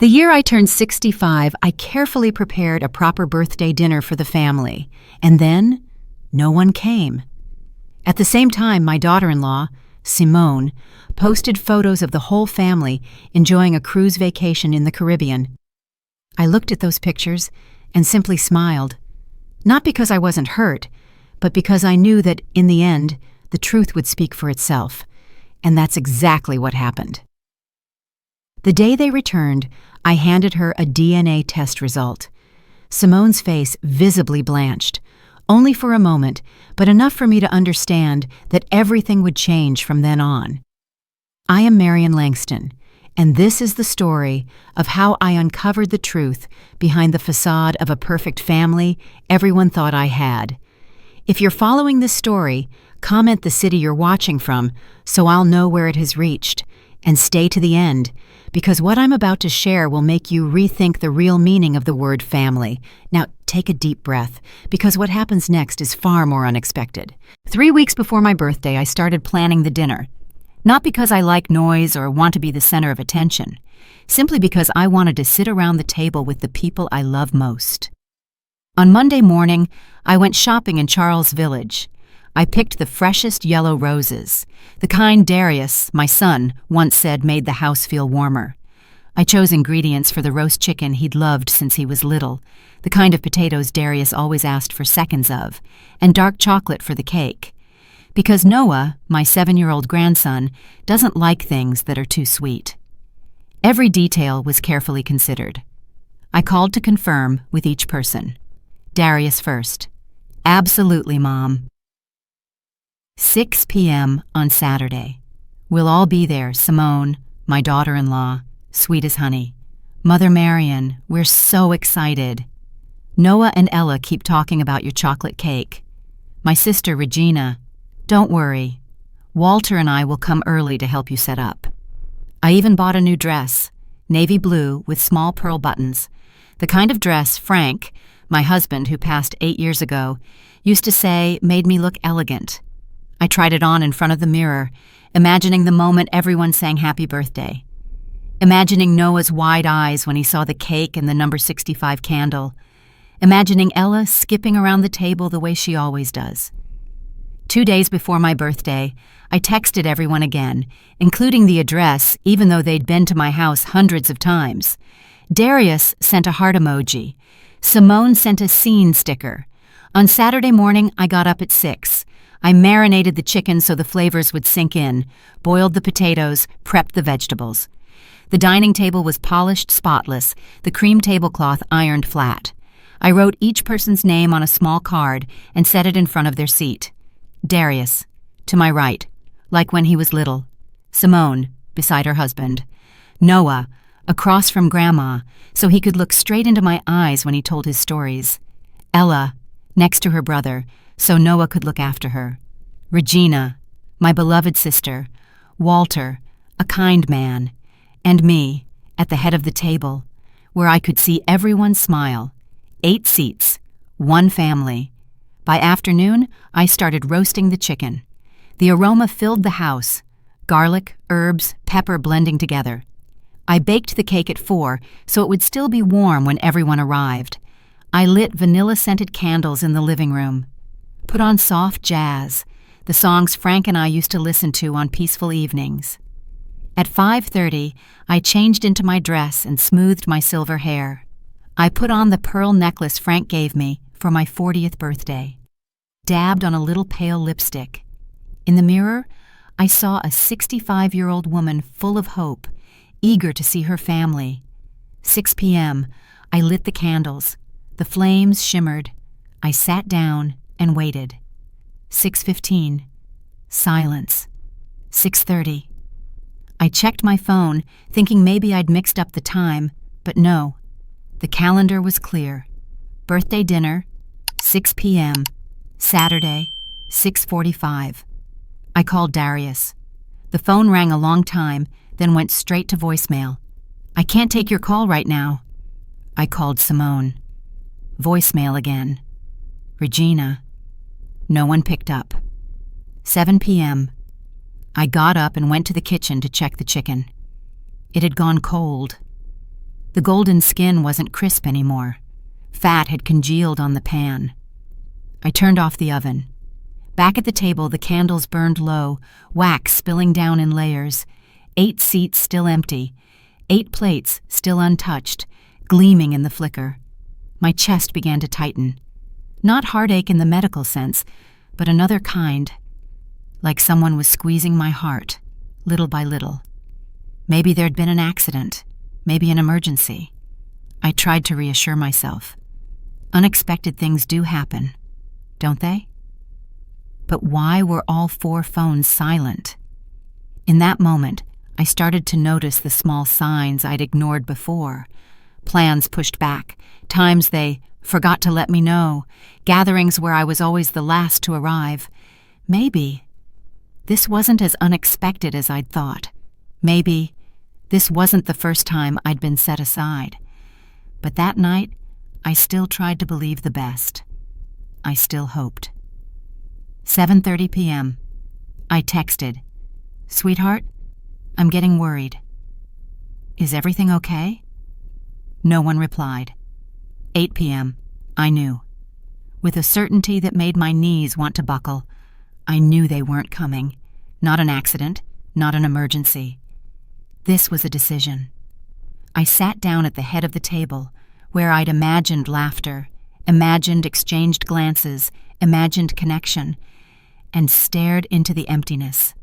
The year I turned 65, I carefully prepared a proper birthday dinner for the family, and then no one came. At the same time, my daughter-in-law, Simone, posted photos of the whole family enjoying a cruise vacation in the Caribbean. I looked at those pictures and simply smiled, not because I wasn't hurt, but because I knew that, in the end, the truth would speak for itself, and that's exactly what happened. The day they returned, I handed her a DNA test result. Simone's face visibly blanched, only for a moment, but enough for me to understand that everything would change from then on. I am Marian Langston, and this is the story of how I uncovered the truth behind the facade of a perfect family everyone thought I had. If you're following this story, comment the city you're watching from so I'll know where it has reached, and stay to the end, because what I'm about to share will make you rethink the real meaning of the word family. Now, take a deep breath, because what happens next is far more unexpected. 3 weeks before my birthday, I started planning the dinner. Not because I like noise or want to be the center of attention, simply because I wanted to sit around the table with the people I love most. On Monday morning, I went shopping in Charles Village. I picked the freshest yellow roses, the kind Darius, my son, once said made the house feel warmer. I chose ingredients for the roast chicken he'd loved since he was little, the kind of potatoes Darius always asked for seconds of, and dark chocolate for the cake. Because Noah, my 7-year-old grandson, doesn't like things that are too sweet. Every detail was carefully considered. I called to confirm with each person. Darius first. Absolutely, Mom. 6 p.m. on Saturday. We'll all be there, Simone, my daughter-in-law, sweet as honey. Mother Marian, we're so excited. Noah and Ella keep talking about your chocolate cake. My sister Regina, don't worry. Walter and I will come early to help you set up. I even bought a new dress, navy blue with small pearl buttons, the kind of dress Frank, my husband who passed 8 years ago, used to say made me look elegant. I tried it on in front of the mirror, imagining the moment everyone sang happy birthday. Imagining Noah's wide eyes when he saw the cake and the number 65 candle. Imagining Ella skipping around the table the way she always does. 2 days before my birthday, I texted everyone again, including the address, even though they'd been to my house hundreds of times. Darius sent a heart emoji. Simone sent a scene sticker. On Saturday morning, I got up at 6. I marinated the chicken so the flavors would sink in, boiled the potatoes, prepped the vegetables. The dining table was polished spotless, the cream tablecloth ironed flat. I wrote each person's name on a small card and set it in front of their seat. Darius, to my right, like when he was little. Simone, beside her husband. Noah, across from Grandma, so he could look straight into my eyes when he told his stories. Ella, next to her brother, so Noah could look after her. Regina, my beloved sister. Walter, a kind man. And me, at the head of the table, where I could see everyone smile. 8 seats, 1 family. By afternoon, I started roasting the chicken. The aroma filled the house, garlic, herbs, pepper blending together. I baked the cake at 4 so it would still be warm when everyone arrived. I lit vanilla-scented candles in the living room. Put on soft jazz, the songs Frank and I used to listen to on peaceful evenings. At 5:30, I changed into my dress and smoothed my silver hair. I put on the pearl necklace Frank gave me for my 40th birthday. Dabbed on a little pale lipstick. In the mirror, I saw a 65-year-old woman full of hope, eager to see her family. 6 p.m., I lit the candles. The flames shimmered. I sat down and waited. 6:15. Silence. 6:30. I checked my phone, thinking maybe I'd mixed up the time, but no. The calendar was clear. Birthday dinner, 6 p.m., Saturday, 6:45. I called Darius. The phone rang a long time, then went straight to voicemail. I can't take your call right now. I called Simone. Voicemail again. Regina. No one picked up. 7 p.m. I got up and went to the kitchen to check the chicken. It had gone cold. The golden skin wasn't crisp anymore. Fat had congealed on the pan. I turned off the oven. Back at the table, the candles burned low, wax spilling down in layers. 8 seats still empty, 8 plates still untouched, gleaming in the flicker. My chest began to tighten. Not heartache in the medical sense, but another kind, like someone was squeezing my heart, little by little. Maybe there'd been an accident, maybe an emergency. I tried to reassure myself. Unexpected things do happen, don't they? But why were all 4 phones silent? In that moment, I started to notice the small signs I'd ignored before. Plans pushed back, times they forgot to let me know, gatherings where I was always the last to arrive. Maybe this wasn't as unexpected as I'd thought. Maybe this wasn't the first time I'd been set aside. But that night, I still tried to believe the best. I still hoped. 7:30 p.m. I texted, "Sweetheart, I'm getting worried. Is everything okay?" No one replied. 8 p.m. I knew. With a certainty that made my knees want to buckle, I knew they weren't coming. Not an accident, not an emergency. This was a decision. I sat down at the head of the table, where I'd imagined laughter, imagined exchanged glances, imagined connection, and stared into the emptiness.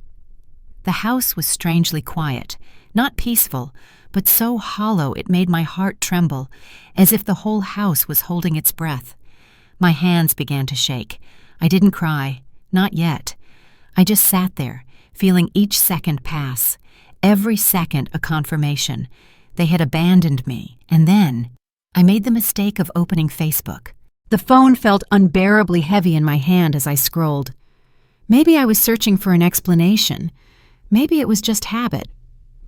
The house was strangely quiet, not peaceful, but so hollow it made my heart tremble, as if the whole house was holding its breath. My hands began to shake. I didn't cry, not yet. I just sat there, feeling each second pass, every second a confirmation. They had abandoned me, and then I made the mistake of opening Facebook. The phone felt unbearably heavy in my hand as I scrolled. Maybe I was searching for an explanation. Maybe it was just habit.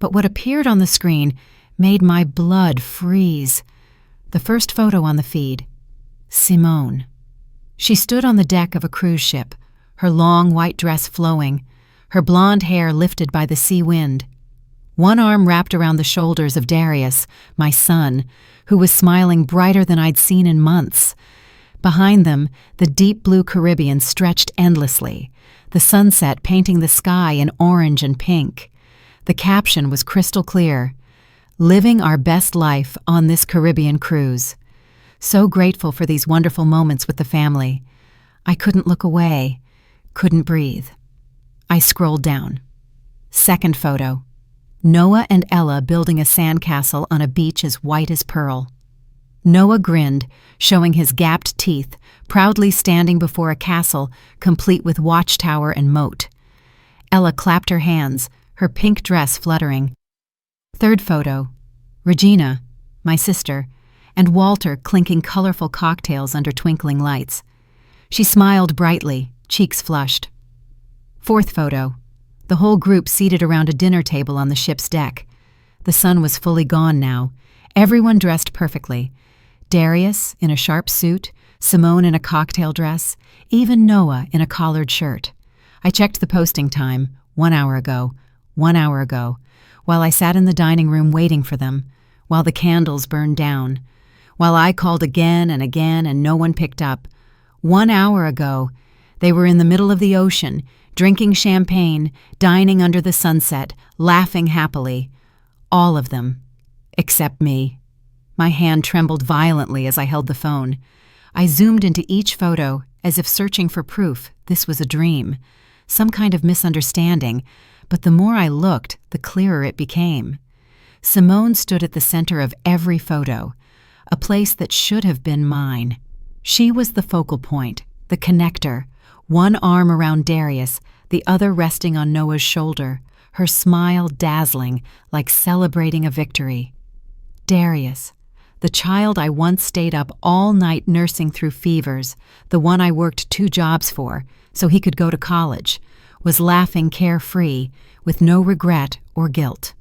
But what appeared on the screen made my blood freeze. The first photo on the feed. Simone. She stood on the deck of a cruise ship, her long white dress flowing, her blonde hair lifted by the sea wind. One arm wrapped around the shoulders of Darius, my son, who was smiling brighter than I'd seen in months. Behind them, the deep blue Caribbean stretched endlessly, the sunset painting the sky in orange and pink. The caption was crystal clear: "Living our best life on this Caribbean cruise." So grateful for these wonderful moments with the family. I couldn't look away, couldn't breathe. I scrolled down. Second photo. Noah and Ella building a sandcastle on a beach as white as pearl. Noah grinned, showing his gapped teeth, proudly standing before a castle complete with watchtower and moat. Ella clapped her hands, her pink dress fluttering. Third photo. Regina, my sister, and Walter clinking colorful cocktails under twinkling lights. She smiled brightly, cheeks flushed. Fourth photo. The whole group seated around a dinner table on the ship's deck. The sun was fully gone now, everyone dressed perfectly. Darius in a sharp suit, Simone in a cocktail dress, even Noah in a collared shirt. I checked the posting time, 1 hour ago, while I sat in the dining room waiting for them, while the candles burned down, while I called again and again and no one picked up. 1 hour ago, they were in the middle of the ocean, drinking champagne, dining under the sunset, laughing happily. All of them, except me. My hand trembled violently as I held the phone. I zoomed into each photo as if searching for proof this was a dream, some kind of misunderstanding, but the more I looked, the clearer it became. Simone stood at the center of every photo, a place that should have been mine. She was the focal point, the connector, one arm around Darius, the other resting on Noah's shoulder, her smile dazzling, like celebrating a victory. Darius, the child I once stayed up all night nursing through fevers, the one I worked 2 jobs for so he could go to college, was laughing carefree, with no regret or guilt.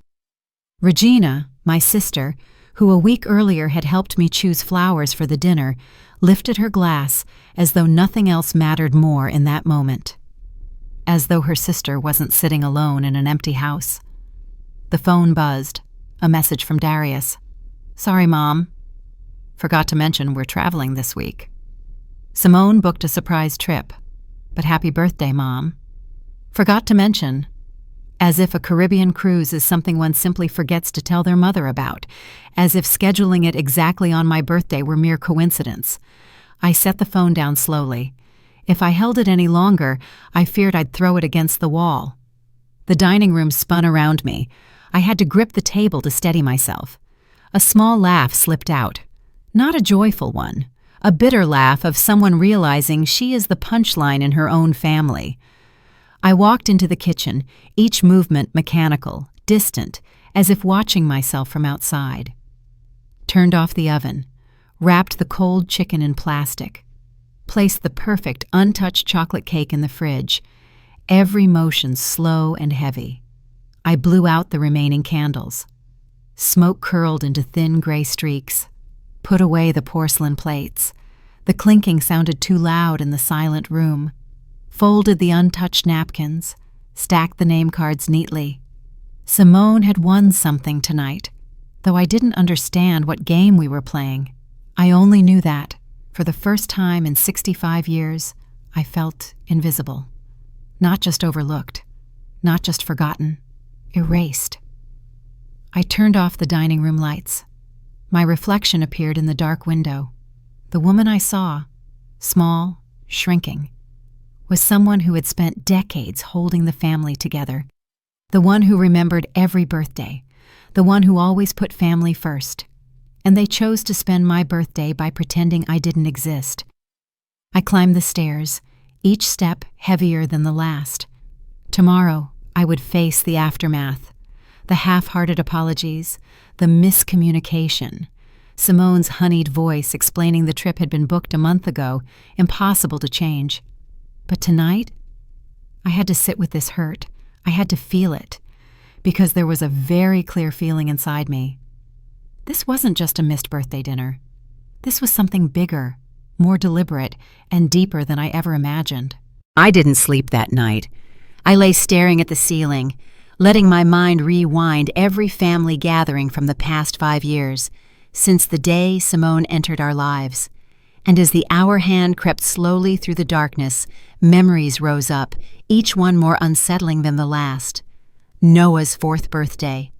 Regina, my sister, who a week earlier had helped me choose flowers for the dinner, lifted her glass as though nothing else mattered more in that moment. As though her sister wasn't sitting alone in an empty house. The phone buzzed, a message from Darius. Sorry, Mom. Forgot to mention we're traveling this week. Simone booked a surprise trip. But happy birthday, Mom. Forgot to mention. As if a Caribbean cruise is something one simply forgets to tell their mother about. As if scheduling it exactly on my birthday were mere coincidence. I set the phone down slowly. If I held it any longer, I feared I'd throw it against the wall. The dining room spun around me. I had to grip the table to steady myself. A small laugh slipped out. Not a joyful one. A bitter laugh of someone realizing she is the punchline in her own family. I walked into the kitchen, each movement mechanical, distant, as if watching myself from outside. Turned off the oven, wrapped the cold chicken in plastic, placed the perfect, untouched chocolate cake in the fridge, every motion slow and heavy. I blew out the remaining candles. Smoke curled into thin gray streaks. Put away the porcelain plates. The clinking sounded too loud in the silent room. Folded the untouched napkins, stacked the name cards neatly. Simone had won something tonight, though I didn't understand what game we were playing. I only knew that, for the first time in 65 years, I felt invisible. Not just overlooked, not just forgotten, erased. I turned off the dining room lights. My reflection appeared in the dark window. The woman I saw, small, shrinking, was someone who had spent decades holding the family together, the one who remembered every birthday, the one who always put family first. And they chose to spend my birthday by pretending I didn't exist. I climbed the stairs, each step heavier than the last. Tomorrow, I would face the aftermath, the half-hearted apologies, the miscommunication, Simone's honeyed voice explaining the trip had been booked a month ago, impossible to change. But tonight, I had to sit with this hurt. I had to feel it, because there was a very clear feeling inside me. This wasn't just a missed birthday dinner. This was something bigger, more deliberate, and deeper than I ever imagined. I didn't sleep that night. I lay staring at the ceiling, letting my mind rewind every family gathering from the past 5 years, since the day Simone entered our lives. And as the hour hand crept slowly through the darkness, memories rose up, each one more unsettling than the last. Noah's 4th birthday.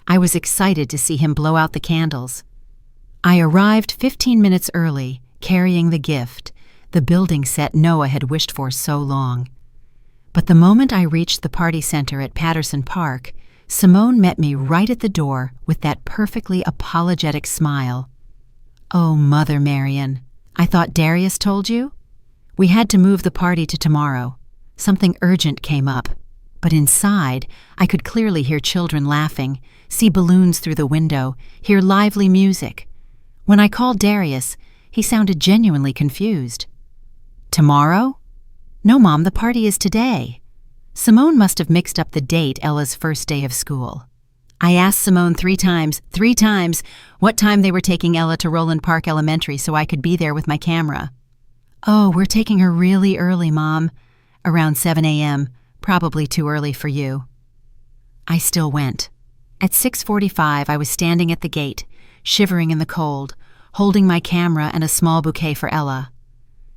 I was excited to see him blow out the candles. I arrived 15 minutes early, carrying the gift, the building set Noah had wished for so long. But the moment I reached the party center at Patterson Park, Simone met me right at the door with that perfectly apologetic smile. "Oh, Mother Marian, I thought Darius told you? We had to move the party to tomorrow. Something urgent came up. But inside, I could clearly hear children laughing, see balloons through the window, hear lively music. When I called Darius, he sounded genuinely confused. Tomorrow? No, Mom, the party is today. Simone must have mixed up the date Ella's first day of school. I asked Simone three times, what time they were taking Ella to Roland Park Elementary so I could be there with my camera. "Oh, we're taking her really early, Mom. Around 7 a.m., probably too early for you." I still went. At 6:45, I was standing at the gate, shivering in the cold, holding my camera and a small bouquet for Ella.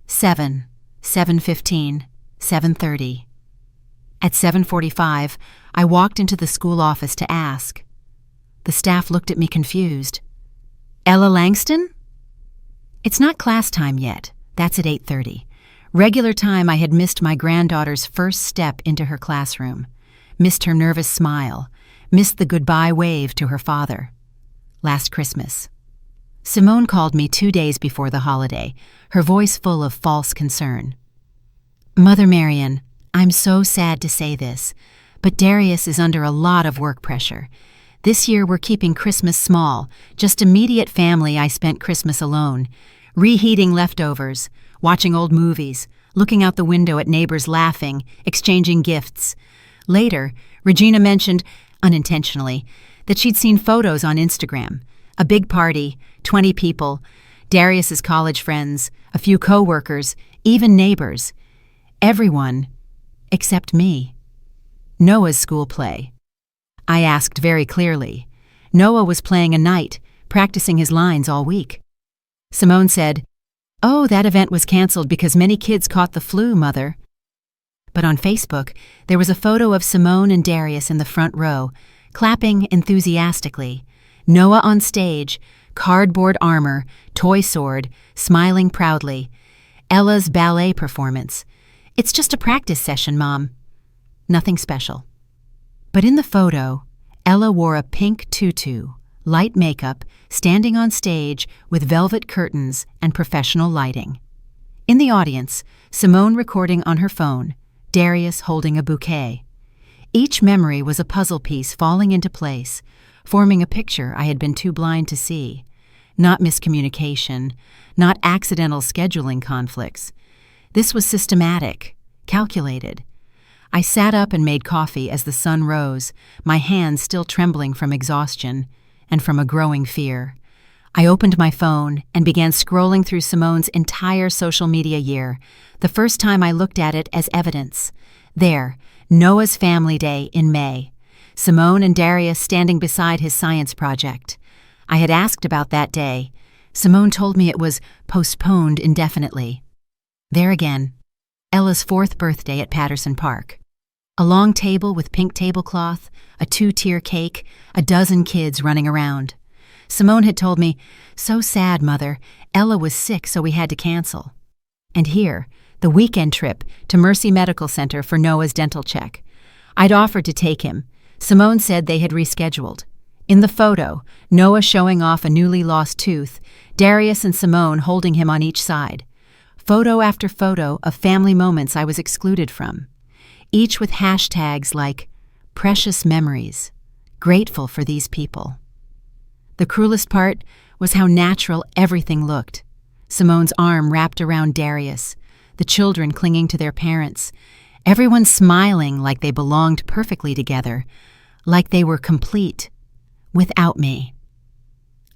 7, 7:15, 7:30. At 7:45, I walked into the school office to ask. The staff looked at me confused. "Ella Langston?" "It's not class time yet. That's at 8:30. Regular time I had missed my granddaughter's first step into her classroom, missed her nervous smile, missed the goodbye wave to her father. Last Christmas. Simone called me 2 days before the holiday, her voice full of false concern. "Mother Marian, I'm so sad to say this, but Darius is under a lot of work pressure. This year we're keeping Christmas small, just immediate family. I spent Christmas alone, reheating leftovers, watching old movies, looking out the window at neighbors laughing, exchanging gifts. Later, Regina mentioned, unintentionally, that she'd seen photos on Instagram. A big party, 20 people, Darius's college friends, a few co-workers, even neighbors. Everyone, except me. Noah's school play. I asked very clearly. Noah was playing a knight, practicing his lines all week. Simone said, "Oh, that event was canceled because many kids caught the flu, Mother." But on Facebook, there was a photo of Simone and Darius in the front row, clapping enthusiastically. Noah on stage, cardboard armor, toy sword, smiling proudly. Ella's ballet performance. "It's just a practice session, Mom." Nothing special. But in the photo, Ella wore a pink tutu, light makeup, standing on stage with velvet curtains and professional lighting. In the audience, Simone recording on her phone, Darius holding a bouquet. Each memory was a puzzle piece falling into place, forming a picture I had been too blind to see. Not miscommunication, not accidental scheduling conflicts. This was systematic, calculated. I sat up and made coffee as the sun rose, my hands still trembling from exhaustion and from a growing fear. I opened my phone and began scrolling through Simone's entire social media year, the first time I looked at it as evidence. There, Noah's Family Day in May. Simone and Darius standing beside his science project. I had asked about that day. Simone told me it was postponed indefinitely. There again, Ella's 4th birthday at Patterson Park. A long table with pink tablecloth, a 2-tier cake, a dozen kids running around. Simone had told me, "So sad, Mother. Ella was sick, so we had to cancel." And here, the weekend trip to Mercy Medical Center for Noah's dental check. I'd offered to take him. Simone said they had rescheduled. In the photo, Noah showing off a newly lost tooth, Darius and Simone holding him on each side. Photo after photo of family moments I was excluded from. Each with hashtags like precious memories, grateful for these people. The cruelest part was how natural everything looked. Simone's arm wrapped around Darius, the children clinging to their parents, everyone smiling like they belonged perfectly together, like they were complete, without me.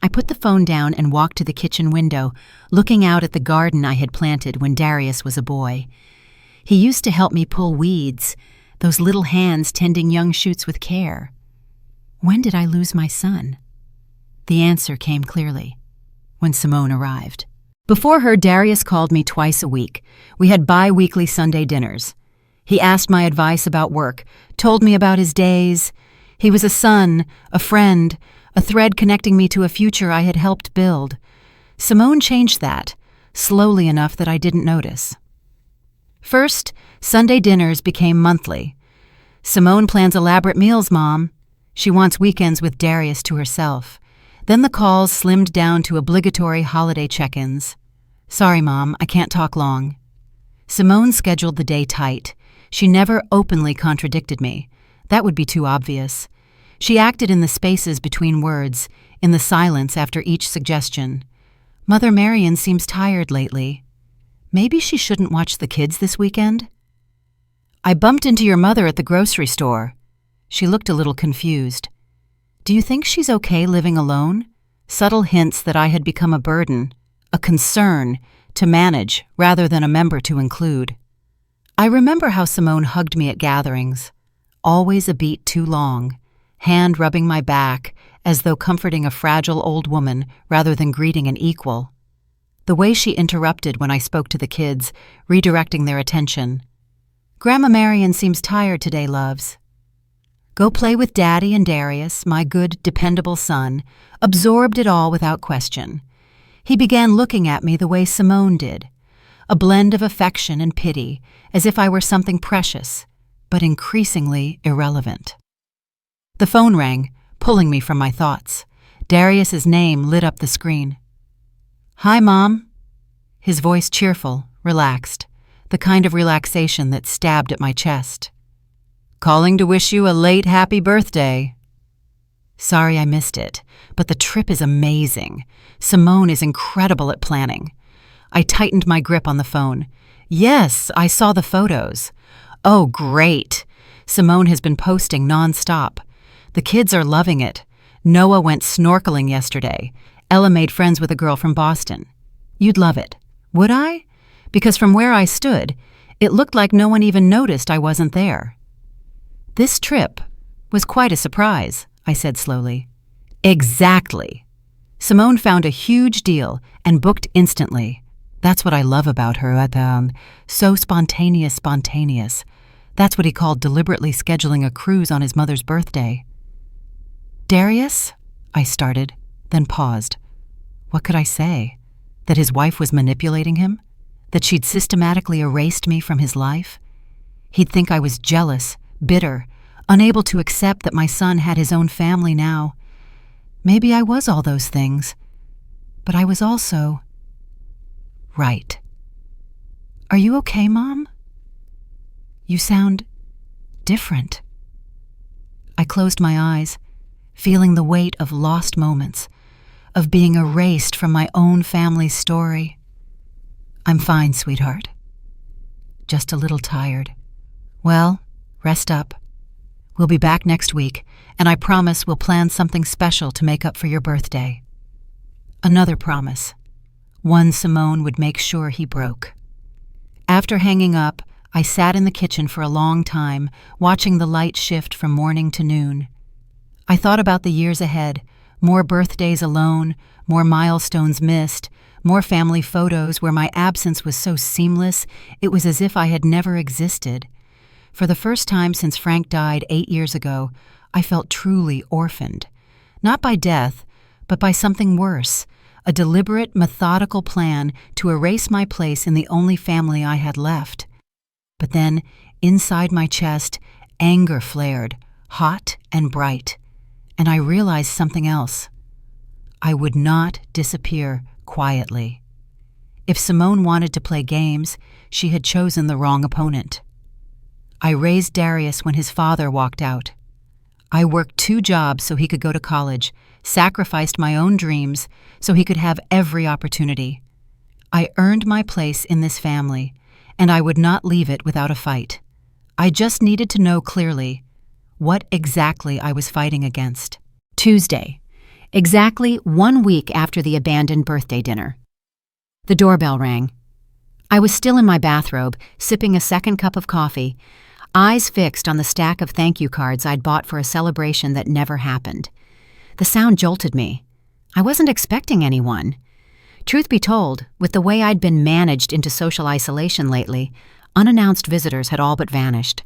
I put the phone down and walked to the kitchen window, looking out at the garden I had planted when Darius was a boy. He used to help me pull weeds, those little hands tending young shoots with care. When did I lose my son? The answer came clearly, when Simone arrived. Before her, Darius called me twice a week. We had bi-weekly Sunday dinners. He asked my advice about work, told me about his days. He was a son, a friend, a thread connecting me to a future I had helped build. Simone changed that, slowly enough that I didn't notice. First, Sunday dinners became monthly. "Simone plans elaborate meals, Mom." She wants weekends with Darius to herself. Then the calls slimmed down to obligatory holiday check-ins. "Sorry, Mom, I can't talk long." Simone scheduled the day tight. She never openly contradicted me. That would be too obvious. She acted in the spaces between words, in the silence after each suggestion. "Mother Marion seems tired lately. Maybe she shouldn't watch the kids this weekend?" "I bumped into your mother at the grocery store." She looked a little confused. "Do you think she's okay living alone?" Subtle hints that I had become a burden, a concern, to manage rather than a member to include. I remember how Simone hugged me at gatherings, always a beat too long, hand rubbing my back as though comforting a fragile old woman rather than greeting an equal. The way she interrupted when I spoke to the kids, redirecting their attention. "Grandma Marion seems tired today, loves." Go play with Daddy and Darius, my good, dependable son, absorbed it all without question. He began looking at me the way Simone did, a blend of affection and pity, as if I were something precious, but increasingly irrelevant. The phone rang, pulling me from my thoughts. Darius's name lit up the screen. "Hi, Mom." His voice cheerful, relaxed, the kind of relaxation that stabbed at my chest. "Calling to wish you a late happy birthday." "Sorry I missed it, but the trip is amazing. Simone is incredible at planning." I tightened my grip on the phone. "Yes, I saw the photos." "Oh, great. Simone has been posting nonstop. The kids are loving it. Noah went snorkeling yesterday. Ella made friends with a girl from Boston. You'd love it. Would I? Because from where I stood, it looked like no one even noticed I wasn't there." "This trip was quite a surprise," I said slowly. "Exactly." Simone found a huge deal and booked instantly. That's what I love about her, so spontaneous. That's what he called deliberately scheduling a cruise on his mother's birthday. Darius? I started, then paused. What could I say? That his wife was manipulating him? That she'd systematically erased me from his life? He'd think I was jealous, bitter, unable to accept that my son had his own family now. Maybe I was all those things, but I was also right. Are you okay, Mom? You sound different. I closed my eyes, feeling the weight of lost moments, of being erased from my own family's story. I'm fine, sweetheart. Just a little tired. Well, rest up. We'll be back next week, and I promise we'll plan something special to make up for your birthday. Another promise. One Simone would make sure he broke. After hanging up, I sat in the kitchen for a long time, watching the light shift from morning to noon. I thought about the years ahead, more birthdays alone, more milestones missed, more family photos where my absence was so seamless it was as if I had never existed. For the first time since Frank died 8 years ago, I felt truly orphaned. Not by death, but by something worse, a deliberate, methodical plan to erase my place in the only family I had left. But then, inside my chest, anger flared, hot and bright, and I realized something else. I would not disappear quietly. If Simone wanted to play games, she had chosen the wrong opponent. I raised Darius when his father walked out. I worked 2 jobs so he could go to college, sacrificed my own dreams so he could have every opportunity. I earned my place in this family, and I would not leave it without a fight. I just needed to know clearly what exactly I was fighting against. Tuesday, exactly 1 week after the abandoned birthday dinner. The doorbell rang. I was still in my bathrobe, sipping a second cup of coffee, eyes fixed on the stack of thank you cards I'd bought for a celebration that never happened. The sound jolted me. I wasn't expecting anyone. Truth be told, with the way I'd been managed into social isolation lately, unannounced visitors had all but vanished.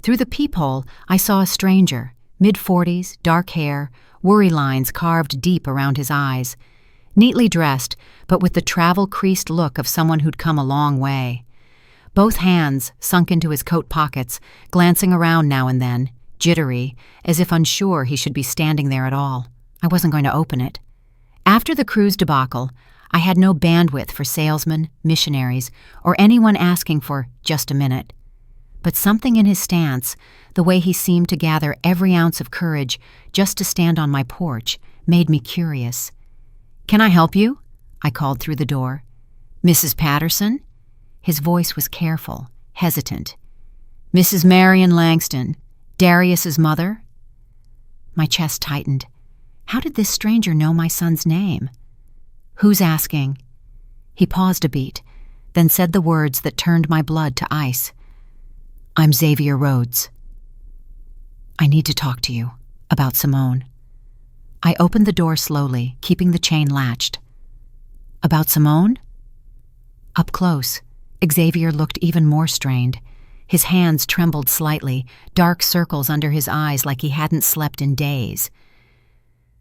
Through the peephole, I saw a stranger, mid-40s, dark hair, worry lines carved deep around his eyes. Neatly dressed, but with the travel-creased look of someone who'd come a long way. Both hands sunk into his coat pockets, glancing around now and then, jittery, as if unsure he should be standing there at all. I wasn't going to open it. After the cruise debacle, I had no bandwidth for salesmen, missionaries, or anyone asking for just a minute. But something in his stance, the way he seemed to gather every ounce of courage just to stand on my porch, made me curious. "Can I help you?" I called through the door. "Mrs. Patterson?" His voice was careful, hesitant. "Mrs. Marion Langston, Darius's mother?" My chest tightened. How did this stranger know my son's name? "Who's asking?" He paused a beat, then said the words that turned my blood to ice. "I'm Xavier Rhodes. I need to talk to you about Simone." I opened the door slowly, keeping the chain latched. "About Simone?" Up close, Xavier looked even more strained. His hands trembled slightly, dark circles under his eyes like he hadn't slept in days.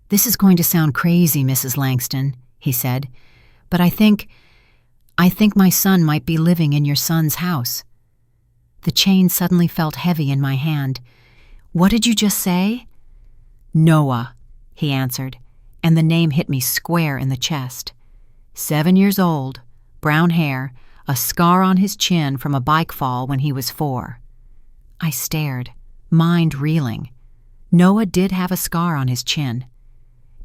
"This is going to sound crazy, Mrs. Langston," he said, "but I think my son might be living in your son's house." The chain suddenly felt heavy in my hand. "What did you just say?" "Noah," he answered, and the name hit me square in the chest. 7 years old, brown hair, a scar on his chin from a bike fall when he was 4. I stared, mind reeling. Noah did have a scar on his chin.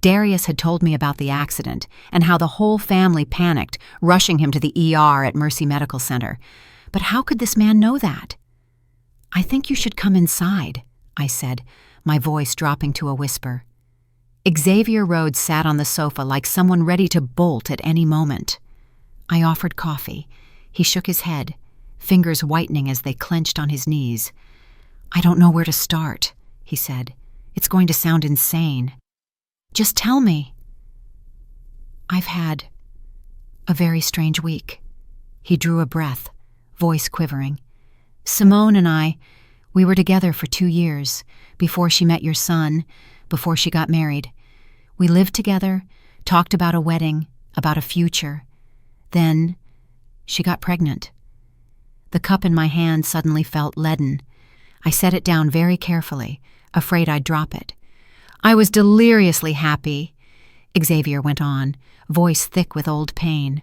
Darius had told me about the accident and how the whole family panicked, rushing him to the ER at Mercy Medical Center. But how could this man know that? "I think you should come inside," I said, my voice dropping to a whisper. Xavier Rhodes sat on the sofa like someone ready to bolt at any moment. I offered coffee. He shook his head, fingers whitening as they clenched on his knees. "I don't know where to start," he said. "It's going to sound insane." "Just tell me." I've had a very strange week. He drew a breath, voice quivering. Simone and I, we were together for 2 years, before she met your son, before she got married. We lived together, talked about a wedding, about a future. Then, she got pregnant. The cup in my hand suddenly felt leaden. I set it down very carefully, afraid I'd drop it. I was deliriously happy, Xavier went on, voice thick with old pain.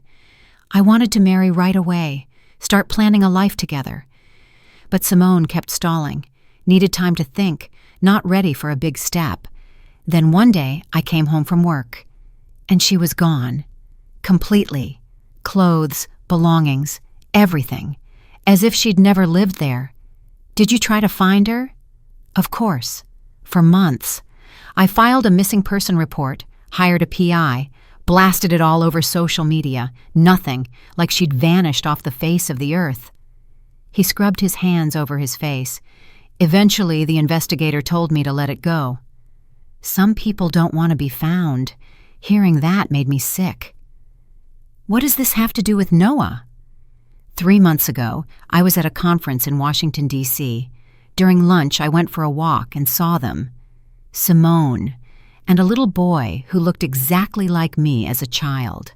I wanted to marry right away, start planning a life together. But Simone kept stalling, needed time to think, not ready for a big step. Then one day I came home from work, and she was gone. Completely. Clothes, belongings, everything. As if she'd never lived there. Did you try to find her? Of course. For months. I filed a missing person report, hired a PI, blasted it all over social media. Nothing, like she'd vanished off the face of the earth. He scrubbed his hands over his face. Eventually, the investigator told me to let it go. Some people don't want to be found. Hearing that made me sick. What does this have to do with Noah? 3 months ago, I was at a conference in Washington, D.C. During lunch, I went for a walk and saw them. Simone, and a little boy who looked exactly like me as a child.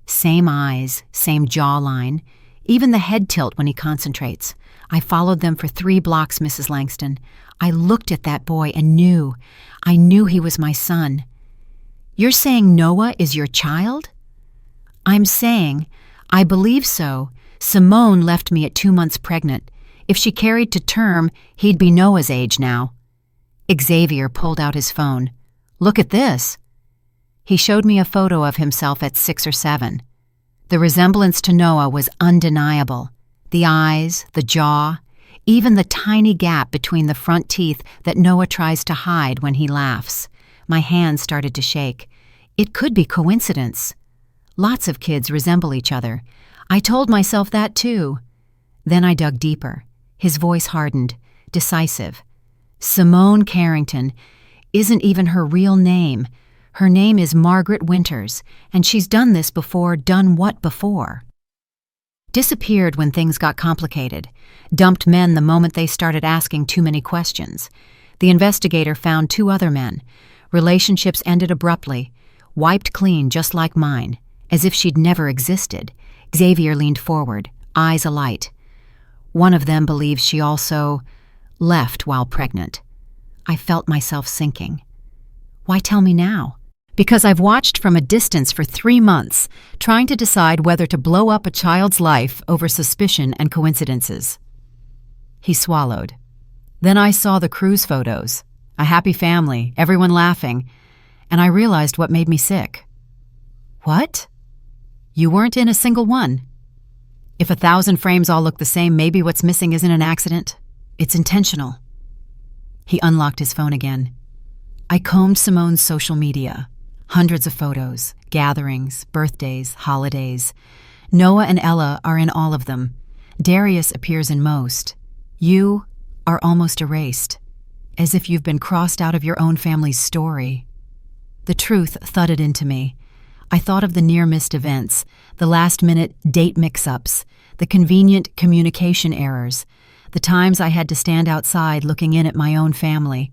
Same eyes, same jawline, even the head tilt when he concentrates. I followed them for 3 blocks, Mrs. Langston. I looked at that boy and I knew he was my son. You're saying Noah is your child? I'm saying, I believe so. Simone left me at 2 months pregnant. If she carried to term, he'd be Noah's age now. Xavier pulled out his phone. Look at this. He showed me a photo of himself at 6 or 7. The resemblance to Noah was undeniable. The eyes, the jaw, even the tiny gap between the front teeth that Noah tries to hide when he laughs. My hands started to shake. It could be coincidence. Lots of kids resemble each other. I told myself that too. Then I dug deeper. His voice hardened, decisive. Simone Carrington isn't even her real name. Her name is Margaret Winters, and she's done this before. Done what before? Disappeared when things got complicated. Dumped men the moment they started asking too many questions. The investigator found 2 other men. Relationships ended abruptly. Wiped clean just like mine, as if she'd never existed. Xavier leaned forward, eyes alight. One of them believes she also left while pregnant. I felt myself sinking. Why tell me now? Because I've watched from a distance for 3 months, trying to decide whether to blow up a child's life over suspicion and coincidences. He swallowed. Then I saw the cruise photos. A happy family, everyone laughing, and I realized what made me sick. What? You weren't in a single one. If 1,000 frames all look the same, maybe what's missing isn't an accident. It's intentional. He unlocked his phone again. I combed Simone's social media. Hundreds of photos, gatherings, birthdays, holidays. Noah and Ella are in all of them. Darius appears in most. You are almost erased, as if you've been crossed out of your own family's story. The truth thudded into me. I thought of the near-missed events, the last-minute date mix-ups, the convenient communication errors, the times I had to stand outside looking in at my own family.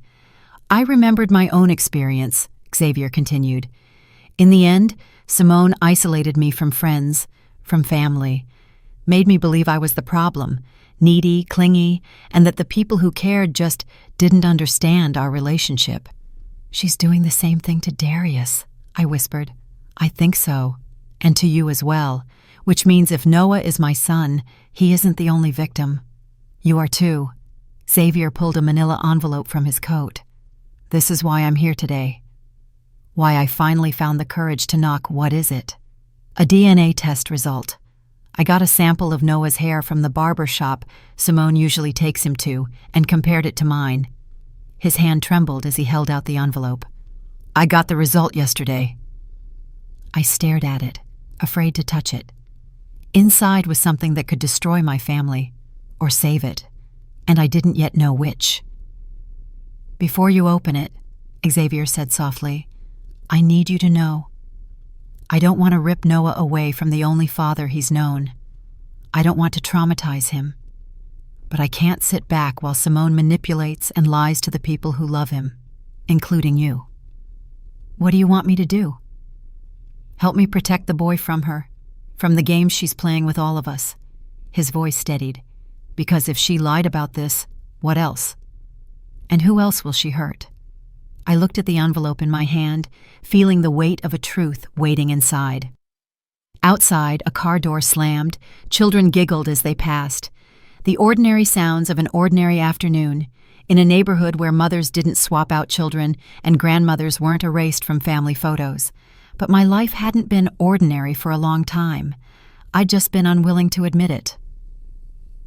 I remembered my own experience, Xavier continued. In the end, Simone isolated me from friends, from family, made me believe I was the problem, needy, clingy, and that the people who cared just didn't understand our relationship. She's doing the same thing to Darius, I whispered. I think so, and to you as well, which means if Noah is my son, he isn't the only victim. You are too. Xavier pulled a manila envelope from his coat. This is why I'm here today. Why I finally found the courage to knock. What is it? A DNA test result. I got a sample of Noah's hair from the barber shop Simone usually takes him to and compared it to mine. His hand trembled as he held out the envelope. I got the result yesterday. I stared at it, afraid to touch it. Inside was something that could destroy my family, or save it, and I didn't yet know which. Before you open it, Xavier said softly, I need you to know. I don't want to rip Noah away from the only father he's known. I don't want to traumatize him. But I can't sit back while Simone manipulates and lies to the people who love him, including you. What do you want me to do? Help me protect the boy from her, from the games she's playing with all of us. His voice steadied. Because if she lied about this, what else? And who else will she hurt? I looked at the envelope in my hand, feeling the weight of a truth waiting inside. Outside, a car door slammed. Children giggled as they passed. The ordinary sounds of an ordinary afternoon, in a neighborhood where mothers didn't swap out children and grandmothers weren't erased from family photos. But my life hadn't been ordinary for a long time. I'd just been unwilling to admit it.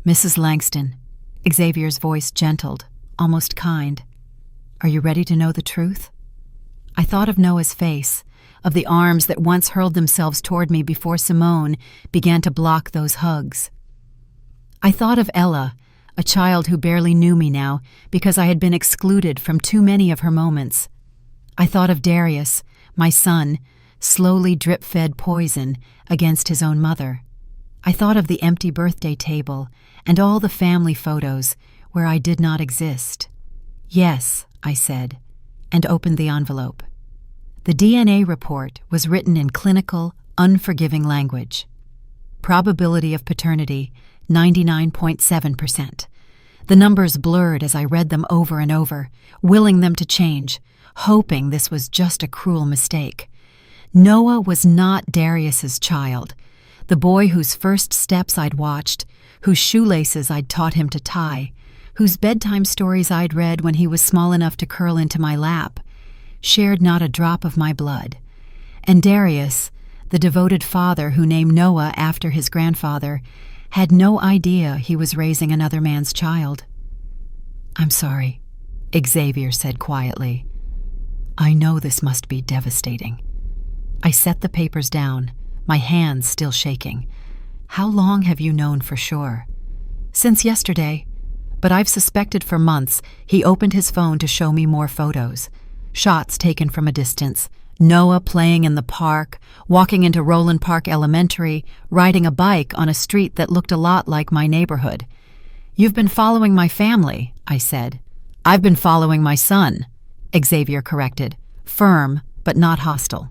Mrs. Langston, Xavier's voice gentled, almost kind. Are you ready to know the truth? I thought of Noah's face, of the arms that once hurled themselves toward me before Simone began to block those hugs. I thought of Ella, a child who barely knew me now because I had been excluded from too many of her moments. I thought of Darius, my son, slowly drip-fed poison against his own mother. I thought of the empty birthday table and all the family photos where I did not exist. Yes, I said, and opened the envelope. The DNA report was written in clinical, unforgiving language. Probability of paternity, 99.7%. The numbers blurred as I read them over and over, willing them to change, hoping this was just a cruel mistake. Noah was not Darius's child, the boy whose first steps I'd watched, whose shoelaces I'd taught him to tie, whose bedtime stories I'd read when he was small enough to curl into my lap, shared not a drop of my blood. And Darius, the devoted father who named Noah after his grandfather, had no idea he was raising another man's child. I'm sorry, Xavier said quietly. I know this must be devastating. I set the papers down, my hands still shaking. How long have you known for sure? Since yesterday, but I've suspected for months. He opened his phone to show me more photos. Shots taken from a distance. Noah playing in the park, walking into Roland Park Elementary, riding a bike on a street that looked a lot like my neighborhood. You've been following my family, I said. I've been following my son, Xavier corrected, firm but not hostile,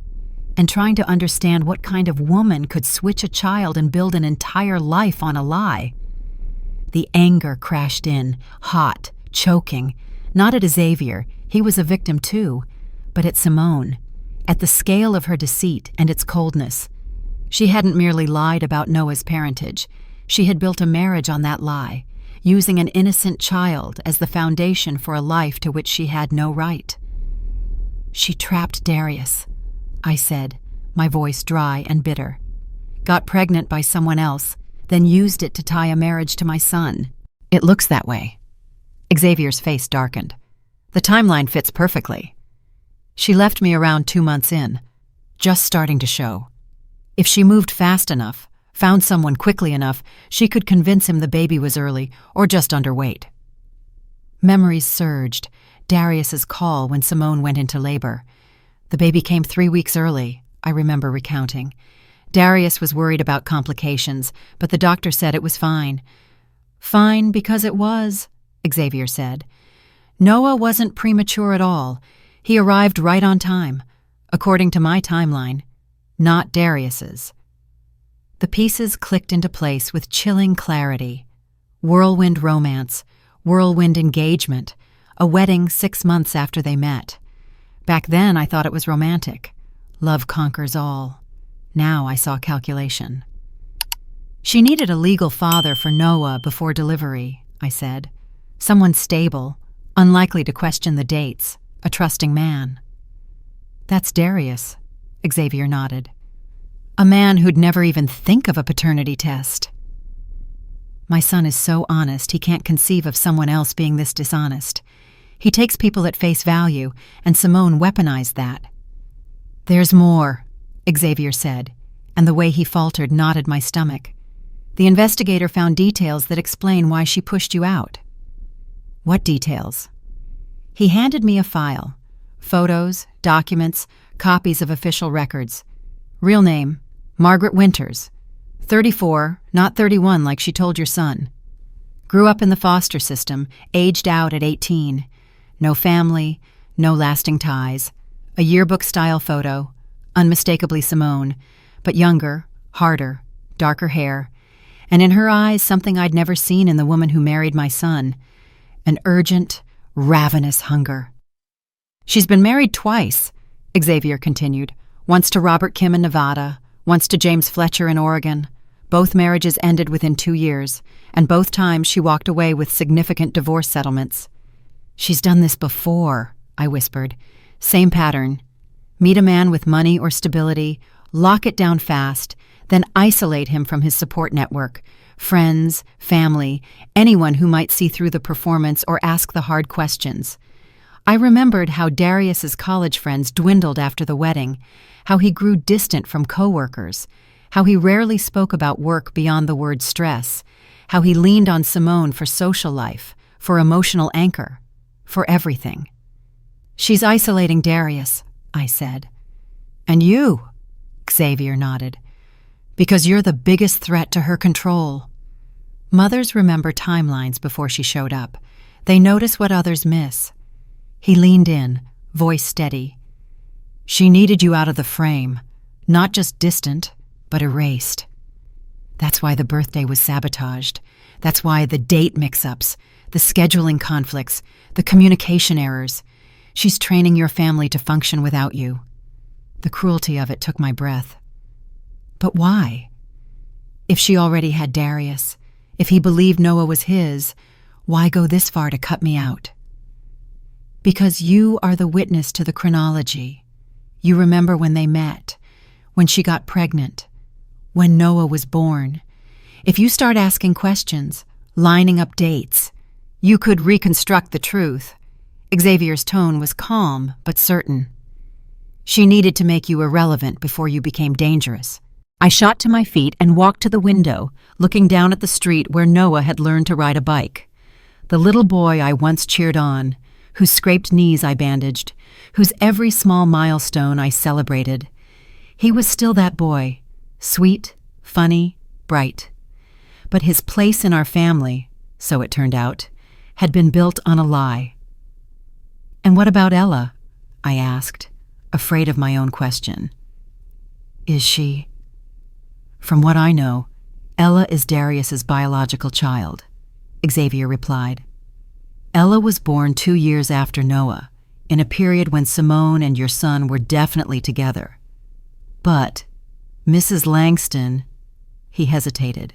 and trying to understand what kind of woman could switch a child and build an entire life on a lie. The anger crashed in, hot, choking, not at Xavier, he was a victim too, but at Simone. At the scale of her deceit and its coldness. She hadn't merely lied about Noah's parentage. She had built a marriage on that lie, using an innocent child as the foundation for a life to which she had no right. She trapped Darius, I said, my voice dry and bitter. Got pregnant by someone else, then used it to tie a marriage to my son. It looks that way. Xavier's face darkened. The timeline fits perfectly. She left me around 2 months in, just starting to show. If she moved fast enough, found someone quickly enough, she could convince him the baby was early or just underweight. Memories surged, Darius's call when Simone went into labor. The baby came 3 weeks early, I remember recounting. Darius was worried about complications, but the doctor said it was fine. Fine because it was, Xavier said. Noah wasn't premature at all. He arrived right on time, according to my timeline, not Darius's. The pieces clicked into place with chilling clarity. Whirlwind romance, whirlwind engagement, a wedding 6 months after they met. Back then I thought it was romantic. Love conquers all. Now I saw calculation. She needed a legal father for Noah before delivery, I said. Someone stable, unlikely to question the dates. A trusting man. That's Darius, Xavier nodded. A man who'd never even think of a paternity test. My son is so honest he can't conceive of someone else being this dishonest. He takes people at face value, and Simone weaponized that. There's more, Xavier said, and the way he faltered knotted my stomach. The investigator found details that explain why she pushed you out. What details? He handed me a file. Photos, documents, copies of official records. Real name, Margaret Winters. 34, not 31 like she told your son. Grew up in the foster system, aged out at 18. No family, no lasting ties. A yearbook-style photo, unmistakably Simone, but younger, harder, darker hair, and in her eyes something I'd never seen in the woman who married my son, an urgent, ravenous hunger. She's been married twice, Xavier continued, once to Robert Kim in Nevada, once to James Fletcher in Oregon. Both marriages ended within 2 years, and both times she walked away with significant divorce settlements. She's done this before, I whispered. Same pattern. Meet a man with money or stability, lock it down fast, then isolate him from his support network, friends, family, anyone who might see through the performance or ask the hard questions. I remembered how Darius's college friends dwindled after the wedding, how he grew distant from coworkers, how he rarely spoke about work beyond the word stress, how he leaned on Simone for social life, for emotional anchor, for everything. She's isolating Darius, I said. And you, Xavier nodded, because you're the biggest threat to her control. Mothers remember timelines before she showed up. They notice what others miss. He leaned in, voice steady. She needed you out of the frame, not just distant, but erased. That's why the birthday was sabotaged. That's why the date mix-ups, the scheduling conflicts, the communication errors. She's training your family to function without you. The cruelty of it took my breath. But why? If she already had Darius, if he believed Noah was his, why go this far to cut me out? Because you are the witness to the chronology. You remember when they met, when she got pregnant, when Noah was born. If you start asking questions, lining up dates, you could reconstruct the truth. Xavier's tone was calm but certain. She needed to make you irrelevant before you became dangerous. I shot to my feet and walked to the window, looking down at the street where Noah had learned to ride a bike. The little boy I once cheered on, whose scraped knees I bandaged, whose every small milestone I celebrated. He was still that boy, sweet, funny, bright. But his place in our family, so it turned out, had been built on a lie. And what about Ella? I asked, afraid of my own question. Is she? From what I know, Ella is Darius's biological child, Xavier replied. Ella was born 2 years after Noah, in a period when Simone and your son were definitely together. But Mrs. Langston, he hesitated.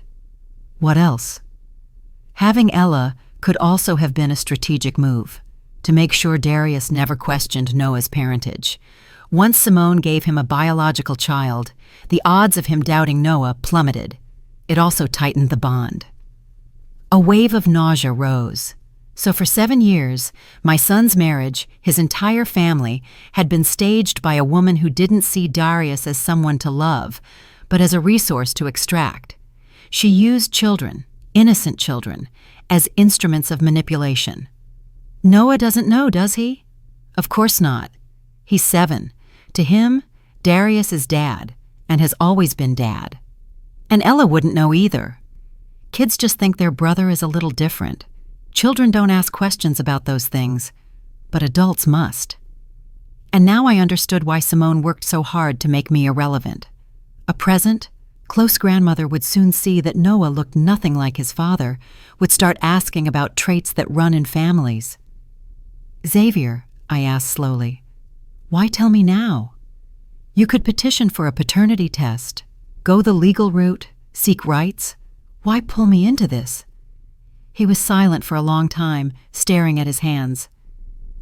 What else? Having Ella could also have been a strategic move, to make sure Darius never questioned Noah's parentage. Once Simone gave him a biological child, the odds of him doubting Noah plummeted. It also tightened the bond. A wave of nausea rose. So for 7 years, my son's marriage, his entire family, had been staged by a woman who didn't see Darius as someone to love, but as a resource to extract. She used children, innocent children, as instruments of manipulation. Noah doesn't know, does he? Of course not. He's 7. To him, Darius is dad, and has always been dad. And Ella wouldn't know either. Kids just think their brother is a little different. Children don't ask questions about those things, but adults must. And now I understood why Simone worked so hard to make me irrelevant. A present, close grandmother would soon see that Noah looked nothing like his father, would start asking about traits that run in families. Xavier, I asked slowly, why tell me now? You could petition for a paternity test, go the legal route, seek rights. Why pull me into this? He was silent for a long time, staring at his hands.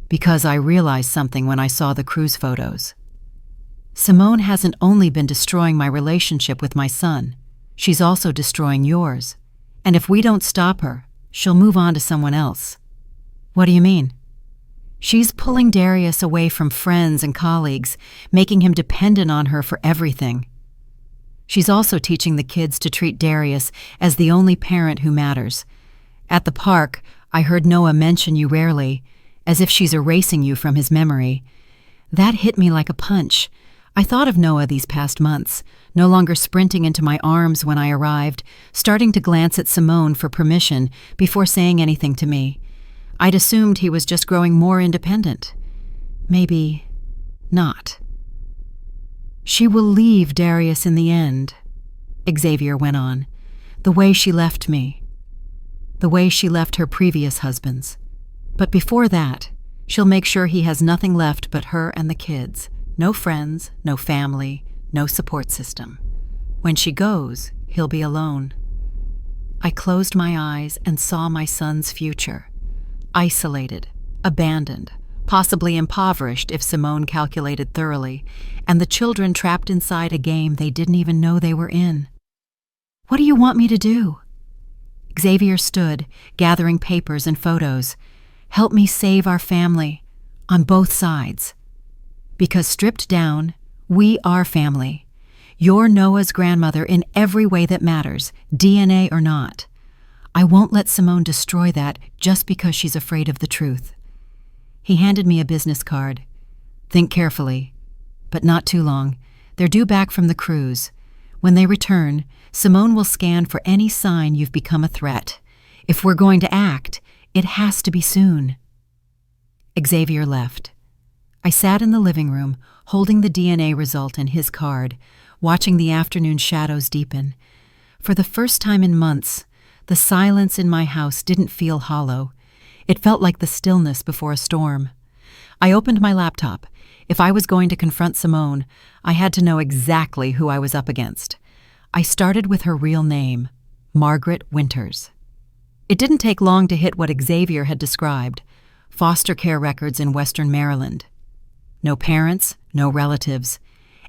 Because I realized something when I saw the cruise photos. Simone hasn't only been destroying my relationship with my son, she's also destroying yours. And if we don't stop her, she'll move on to someone else. What do you mean? She's pulling Darius away from friends and colleagues, making him dependent on her for everything. She's also teaching the kids to treat Darius as the only parent who matters. At the park, I heard Noah mention you rarely, as if she's erasing you from his memory. That hit me like a punch. I thought of Noah these past months, no longer sprinting into my arms when I arrived, starting to glance at Simone for permission before saying anything to me. I'd assumed he was just growing more independent. Maybe not. She will leave Darius in the end, Xavier went on, the way she left me, the way she left her previous husbands. But before that, she'll make sure he has nothing left but her and the kids. No friends, no family, no support system. When she goes, he'll be alone. I closed my eyes and saw my son's future. Isolated, abandoned, possibly impoverished if Simone calculated thoroughly, and the children trapped inside a game they didn't even know they were in. What do you want me to do? Xavier stood, gathering papers and photos. Help me save our family, on both sides. Because stripped down, we are family. You're Noah's grandmother in every way that matters, DNA or not. I won't let Simone destroy that just because she's afraid of the truth. He handed me a business card. Think carefully, but not too long. They're due back from the cruise. When they return, Simone will scan for any sign you've become a threat. If we're going to act, it has to be soon. Xavier left. I sat in the living room, holding the DNA result and his card, watching the afternoon shadows deepen. For the first time in months, the silence in my house didn't feel hollow. It felt like the stillness before a storm. I opened my laptop. If I was going to confront Simone, I had to know exactly who I was up against. I started with her real name, Margaret Winters. It didn't take long to hit what Xavier had described: foster care records in Western Maryland. No parents, no relatives.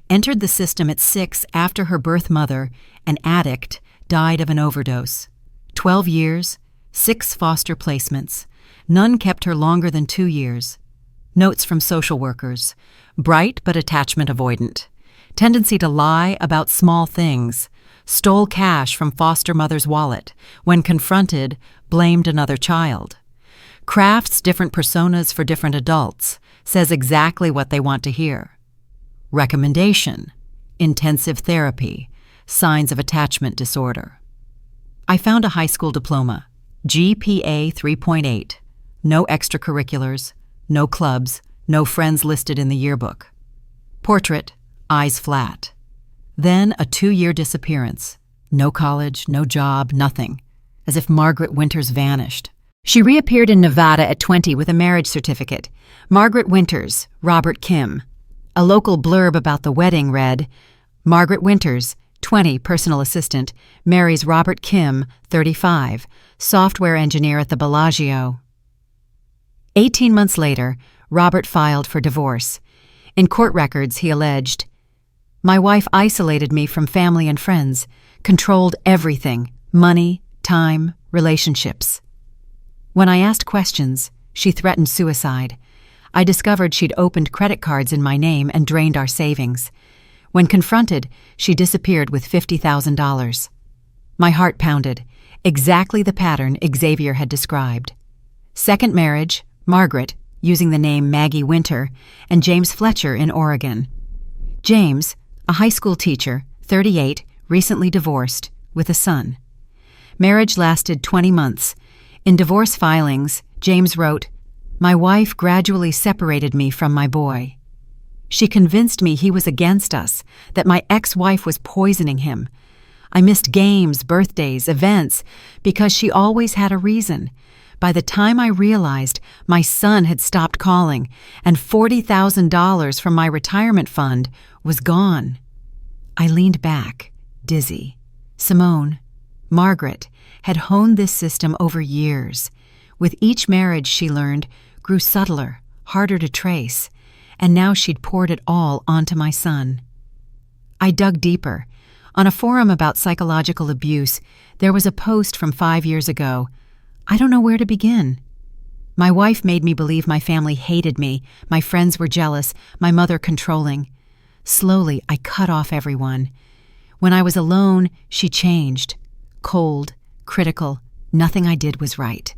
Entered the system at 6 after her birth mother, an addict, died of an overdose. 12 years, 6 foster placements. None kept her longer than 2 years. Notes from social workers: bright but attachment avoidant. Tendency to lie about small things. Stole cash from foster mother's wallet. When confronted, blamed another child. Crafts different personas for different adults. Says exactly what they want to hear. Recommendation: intensive therapy. Signs of attachment disorder. I found a high school diploma. GPA 3.8. No extracurriculars. No clubs. No friends listed in the yearbook. Portrait: eyes flat. Then a 2-year disappearance. No college, no job, nothing. As if Margaret Winters vanished. She reappeared in Nevada at 20 with a marriage certificate. Margaret Winters, Robert Kim. A local blurb about the wedding read, Margaret Winters, 20, personal assistant, marries Robert Kim, 35, software engineer at the Bellagio. 18 months later, Robert filed for divorce. In court records, he alleged, my wife isolated me from family and friends, controlled everything, money, time, relationships. When I asked questions, she threatened suicide. I discovered she'd opened credit cards in my name and drained our savings. When confronted, she disappeared with $50,000. My heart pounded, exactly the pattern Xavier had described. Second marriage, Margaret, using the name Maggie Winter, and James Fletcher in Oregon. James, a high school teacher, 38, recently divorced, with a son. Marriage lasted 20 months. In divorce filings, James wrote, my wife gradually separated me from my boy. She convinced me he was against us, that my ex-wife was poisoning him. I missed games, birthdays, events, because she always had a reason. By the time I realized, my son had stopped calling, and $40,000 from my retirement fund was gone. I leaned back, dizzy. Simone, Margaret, had honed this system over years. With each marriage, she learned, grew subtler, harder to trace, and now she'd poured it all onto my son. I dug deeper. On a forum about psychological abuse, there was a post from 5 years ago. I don't know where to begin. My wife made me believe my family hated me, my friends were jealous, my mother controlling. Slowly, I cut off everyone. When I was alone, she changed. Cold, critical, nothing I did was right.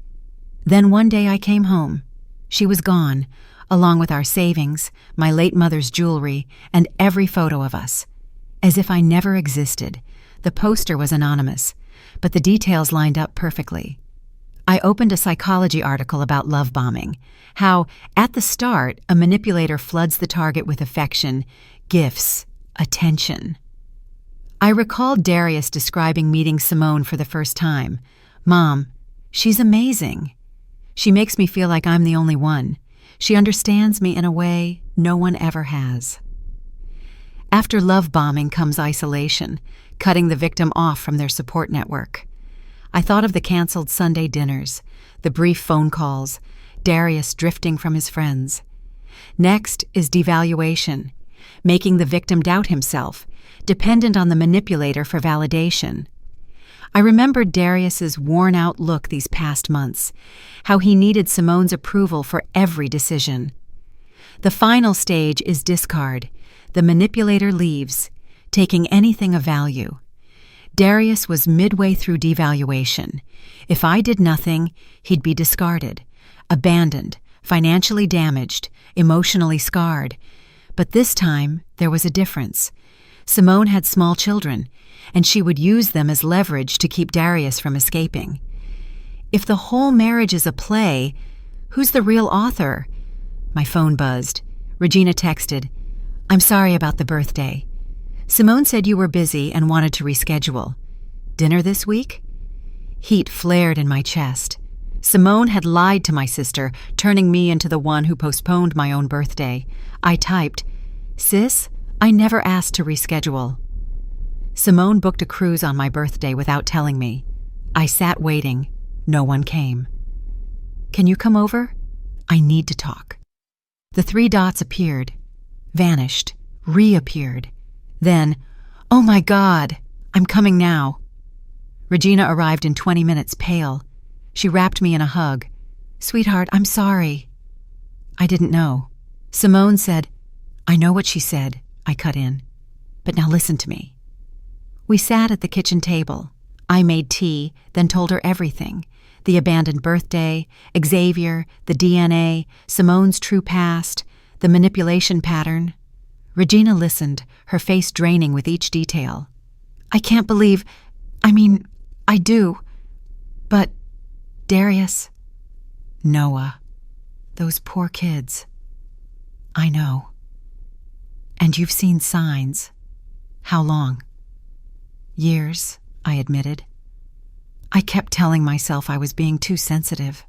Then one day I came home. She was gone, along with our savings, my late mother's jewelry, and every photo of us. As if I never existed. The poster was anonymous, but the details lined up perfectly. I opened a psychology article about love bombing, how, at the start, a manipulator floods the target with affection, gifts, attention. I recalled Darius describing meeting Simone for the first time. "Mom, she's amazing. She makes me feel like I'm the only one. She understands me in a way no one ever has." After love bombing comes isolation, cutting the victim off from their support network. I thought of the canceled Sunday dinners, the brief phone calls, Darius drifting from his friends. Next is devaluation, making the victim doubt himself, dependent on the manipulator for validation. I remembered Darius's worn-out look these past months, how he needed Simone's approval for every decision. The final stage is discard. The manipulator leaves, taking anything of value. Darius was midway through devaluation. If I did nothing, he'd be discarded, abandoned, financially damaged, emotionally scarred. But this time, there was a difference. Simone had small children, and she would use them as leverage to keep Darius from escaping. If the whole marriage is a play, who's the real author? My phone buzzed. Regina texted, "I'm sorry about the birthday. Simone said you were busy and wanted to reschedule. Dinner this week?" Heat flared in my chest. Simone had lied to my sister, turning me into the one who postponed my own birthday. I typed, "Sis, I never asked to reschedule." Simone booked a cruise on my birthday without telling me. I sat waiting. No one came. "Can you come over? I need to talk." The 3 dots appeared, vanished, reappeared. Then, "Oh my God, I'm coming now." Regina arrived in 20 minutes, pale. She wrapped me in a hug. "Sweetheart, I'm sorry." I didn't know. Simone said, "I know what she said," I cut in. "But now listen to me." We sat at the kitchen table. I made tea, then told her everything. The abandoned birthday, Xavier, the DNA, Simone's true past, the manipulation pattern. Regina listened, her face draining with each detail. "I can't believe, I do. But, Darius, Noah, those poor kids. I know. And you've seen signs. How long?" "Years," I admitted. I kept telling myself I was being too sensitive.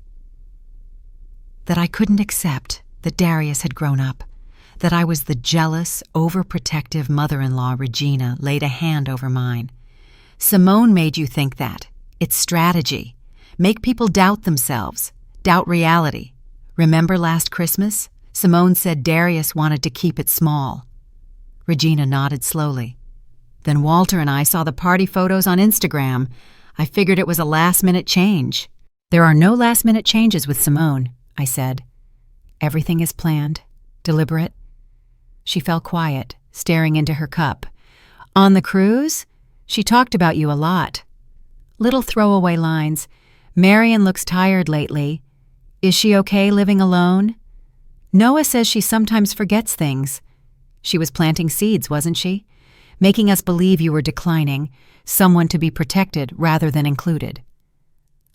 That I couldn't accept that Darius had grown up, that I was the jealous, overprotective mother-in-law Regina laid a hand over mine. "Simone made you think that. It's strategy. Make people doubt themselves, doubt reality. Remember last Christmas? Simone said Darius wanted to keep it small." Regina nodded slowly. "Then Walter and I saw the party photos on Instagram. I figured it was a last-minute change." "There are no last-minute changes with Simone," I said. "Everything is planned, deliberate." She fell quiet, staring into her cup. "On the cruise? She talked about you a lot." Little throwaway lines. "Marion looks tired lately. Is she okay living alone? Noah says she sometimes forgets things." She was planting seeds, wasn't she? Making us believe you were declining, someone to be protected rather than included.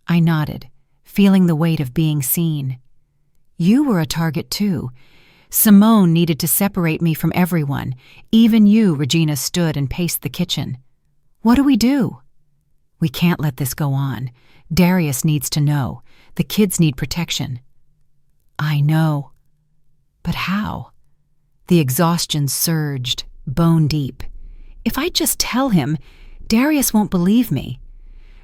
I nodded, feeling the weight of being seen. "You were a target too. Simone needed to separate me from everyone. Even you," Regina stood and paced the kitchen. "What do we do?" "We can't let this go on. Darius needs to know. The kids need protection." "I know. But how?" The exhaustion surged, bone deep. If I just tell him, Darius won't believe me.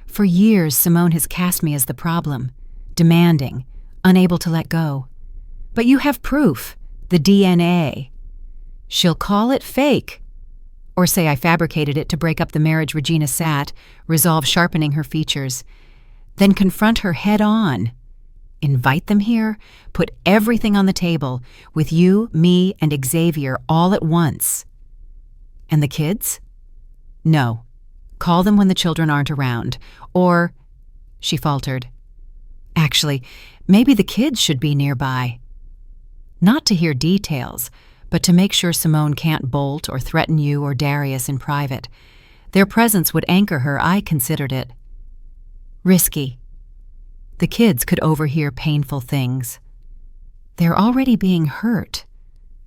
For years, Simone has cast me as the problem, demanding, unable to let go. "But you have proof, the DNA." "She'll call it fake." Or say I fabricated it to break up the marriage. Regina sat, resolve sharpening her features. Then confront her head on. Invite them here, put everything on the table, with you, me, and Xavier all at once. "And the kids?" "No. Call them when the children aren't around. Or," she faltered, "actually, maybe the kids should be nearby." Not to hear details, but to make sure Simone can't bolt or threaten you or Darius in private. Their presence would anchor her. I considered it risky. The kids could overhear painful things. They're already being hurt,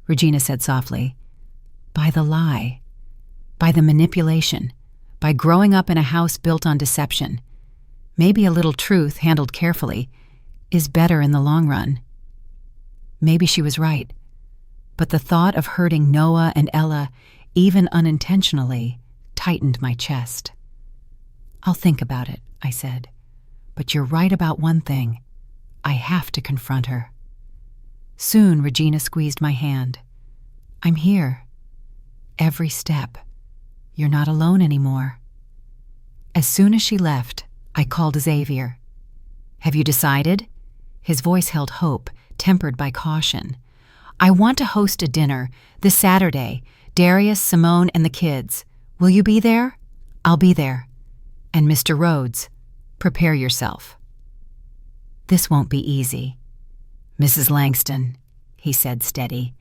Regina said softly, by the lie, by the manipulation, by growing up in a house built on deception. Maybe a little truth, handled carefully, is better in the long run. Maybe she was right, but the thought of hurting Noah and Ella, even unintentionally, tightened my chest. I'll think about it, I said, but you're right about one thing. I have to confront her. Soon, Regina squeezed my hand. I'm here. Every step. You're not alone anymore. As soon as she left, I called Xavier. Have you decided? His voice held hope, tempered by caution. I want to host a dinner this Saturday. Darius, Simone, and the kids. Will you be there? I'll be there. And Mr. Rhodes, prepare yourself. This won't be easy. Mrs. Langston, he said steady,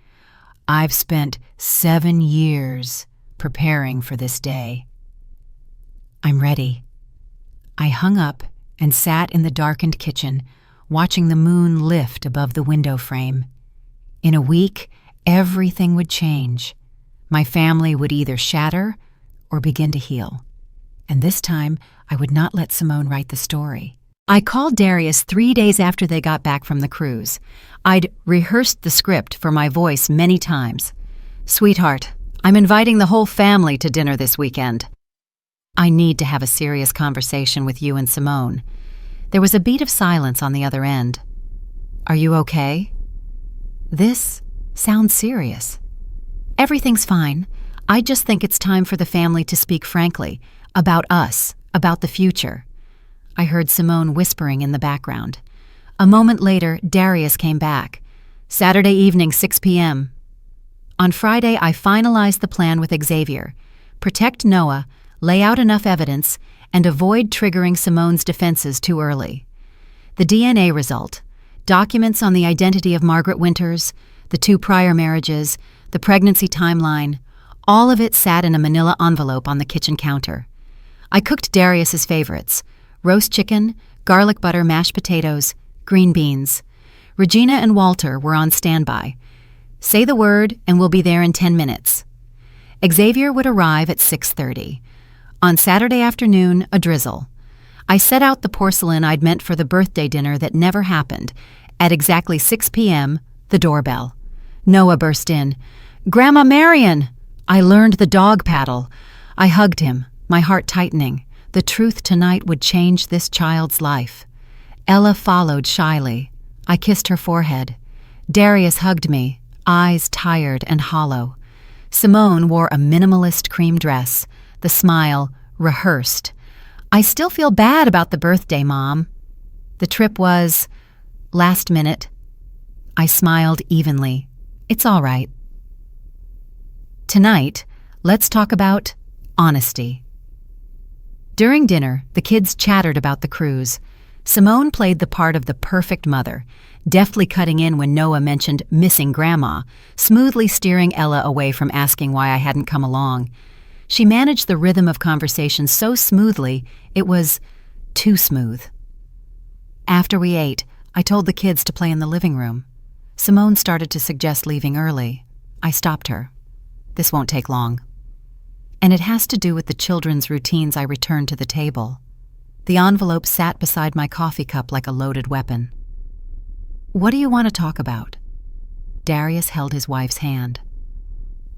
I've spent 7 years preparing for this day. I'm ready. I hung up and sat in the darkened kitchen, watching the moon lift above the window frame. In a week, everything would change. My family would either shatter or begin to heal. And this time, I would not let Simone write the story. I called Darius 3 days after they got back from the cruise. I'd rehearsed the script for my voice many times. Sweetheart, I'm inviting the whole family to dinner this weekend. I need to have a serious conversation with you and Simone. There was a beat of silence on the other end. Are you okay? This sounds serious. Everything's fine. I just think it's time for the family to speak frankly about us, about the future. I heard Simone whispering in the background. A moment later, Darius came back. Saturday evening, 6 p.m. On Friday, I finalized the plan with Xavier. Protect Noah, lay out enough evidence, and avoid triggering Simone's defenses too early. The DNA result, documents on the identity of Margaret Winters, the 2 prior marriages, the pregnancy timeline, all of it sat in a manila envelope on the kitchen counter. I cooked Darius's favorites: roast chicken, garlic butter mashed potatoes, green beans. Regina and Walter were on standby. Say the word and we'll be there in 10 minutes. Xavier would arrive at 6:30. On Saturday afternoon, a drizzle. I set out the porcelain I'd meant for the birthday dinner that never happened. At exactly 6 p.m., the doorbell. Noah burst in. Grandma Marion! I learned the dog paddle. I hugged him, my heart tightening. The truth tonight would change this child's life. Ella followed shyly. I kissed her forehead. Darius hugged me, eyes tired and hollow. Simone wore a minimalist cream dress, the smile rehearsed. I still feel bad about the birthday, Mom. The trip was last minute. I smiled evenly. It's all right. Tonight, let's talk about honesty. During dinner, the kids chattered about the cruise. Simone played the part of the perfect mother, deftly cutting in when Noah mentioned missing Grandma, smoothly steering Ella away from asking why I hadn't come along. She managed the rhythm of conversation so smoothly, it was too smooth. After we ate, I told the kids to play in the living room. Simone started to suggest leaving early. I stopped her. This won't take long. And it has to do with the children's routines I returned to the table. The envelope sat beside my coffee cup like a loaded weapon. What do you want to talk about? Darius held his wife's hand.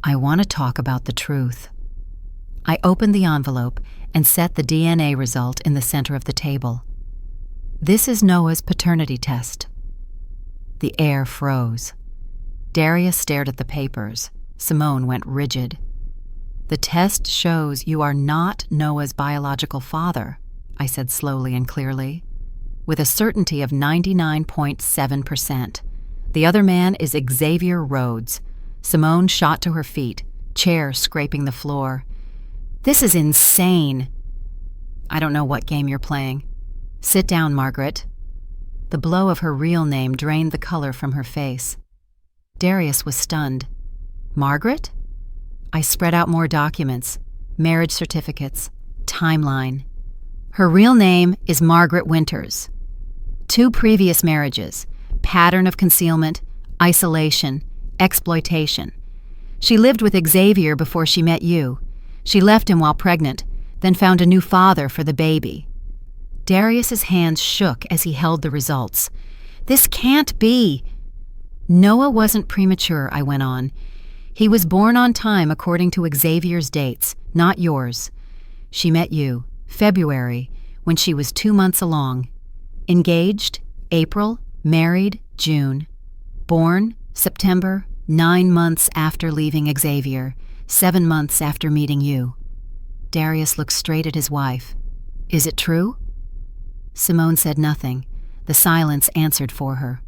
I want to talk about the truth. I opened the envelope and set the DNA result in the center of the table. This is Noah's paternity test. The air froze. Darius stared at the papers. Simone went rigid. The test shows you are not Noah's biological father, I said slowly and clearly, with a certainty of 99.7%. The other man is Xavier Rhodes. Simone shot to her feet, chair scraping the floor. This is insane. I don't know what game you're playing. Sit down, Margaret. The blow of her real name drained the color from her face. Darius was stunned. Margaret? I spread out more documents, marriage certificates, timeline. Her real name is Margaret Winters. 2 previous marriages, pattern of concealment, isolation, exploitation. She lived with Xavier before she met you. She left him while pregnant, then found a new father for the baby. Darius's hands shook as he held the results. This can't be. Noah wasn't premature, I went on. He was born on time according to Xavier's dates, not yours. She met you, February, when she was 2 months along. Engaged, April, married, June. Born, September, 9 months after leaving Xavier, 7 months after meeting you. Darius looked straight at his wife. Is it true? Simone said nothing. The silence answered for her.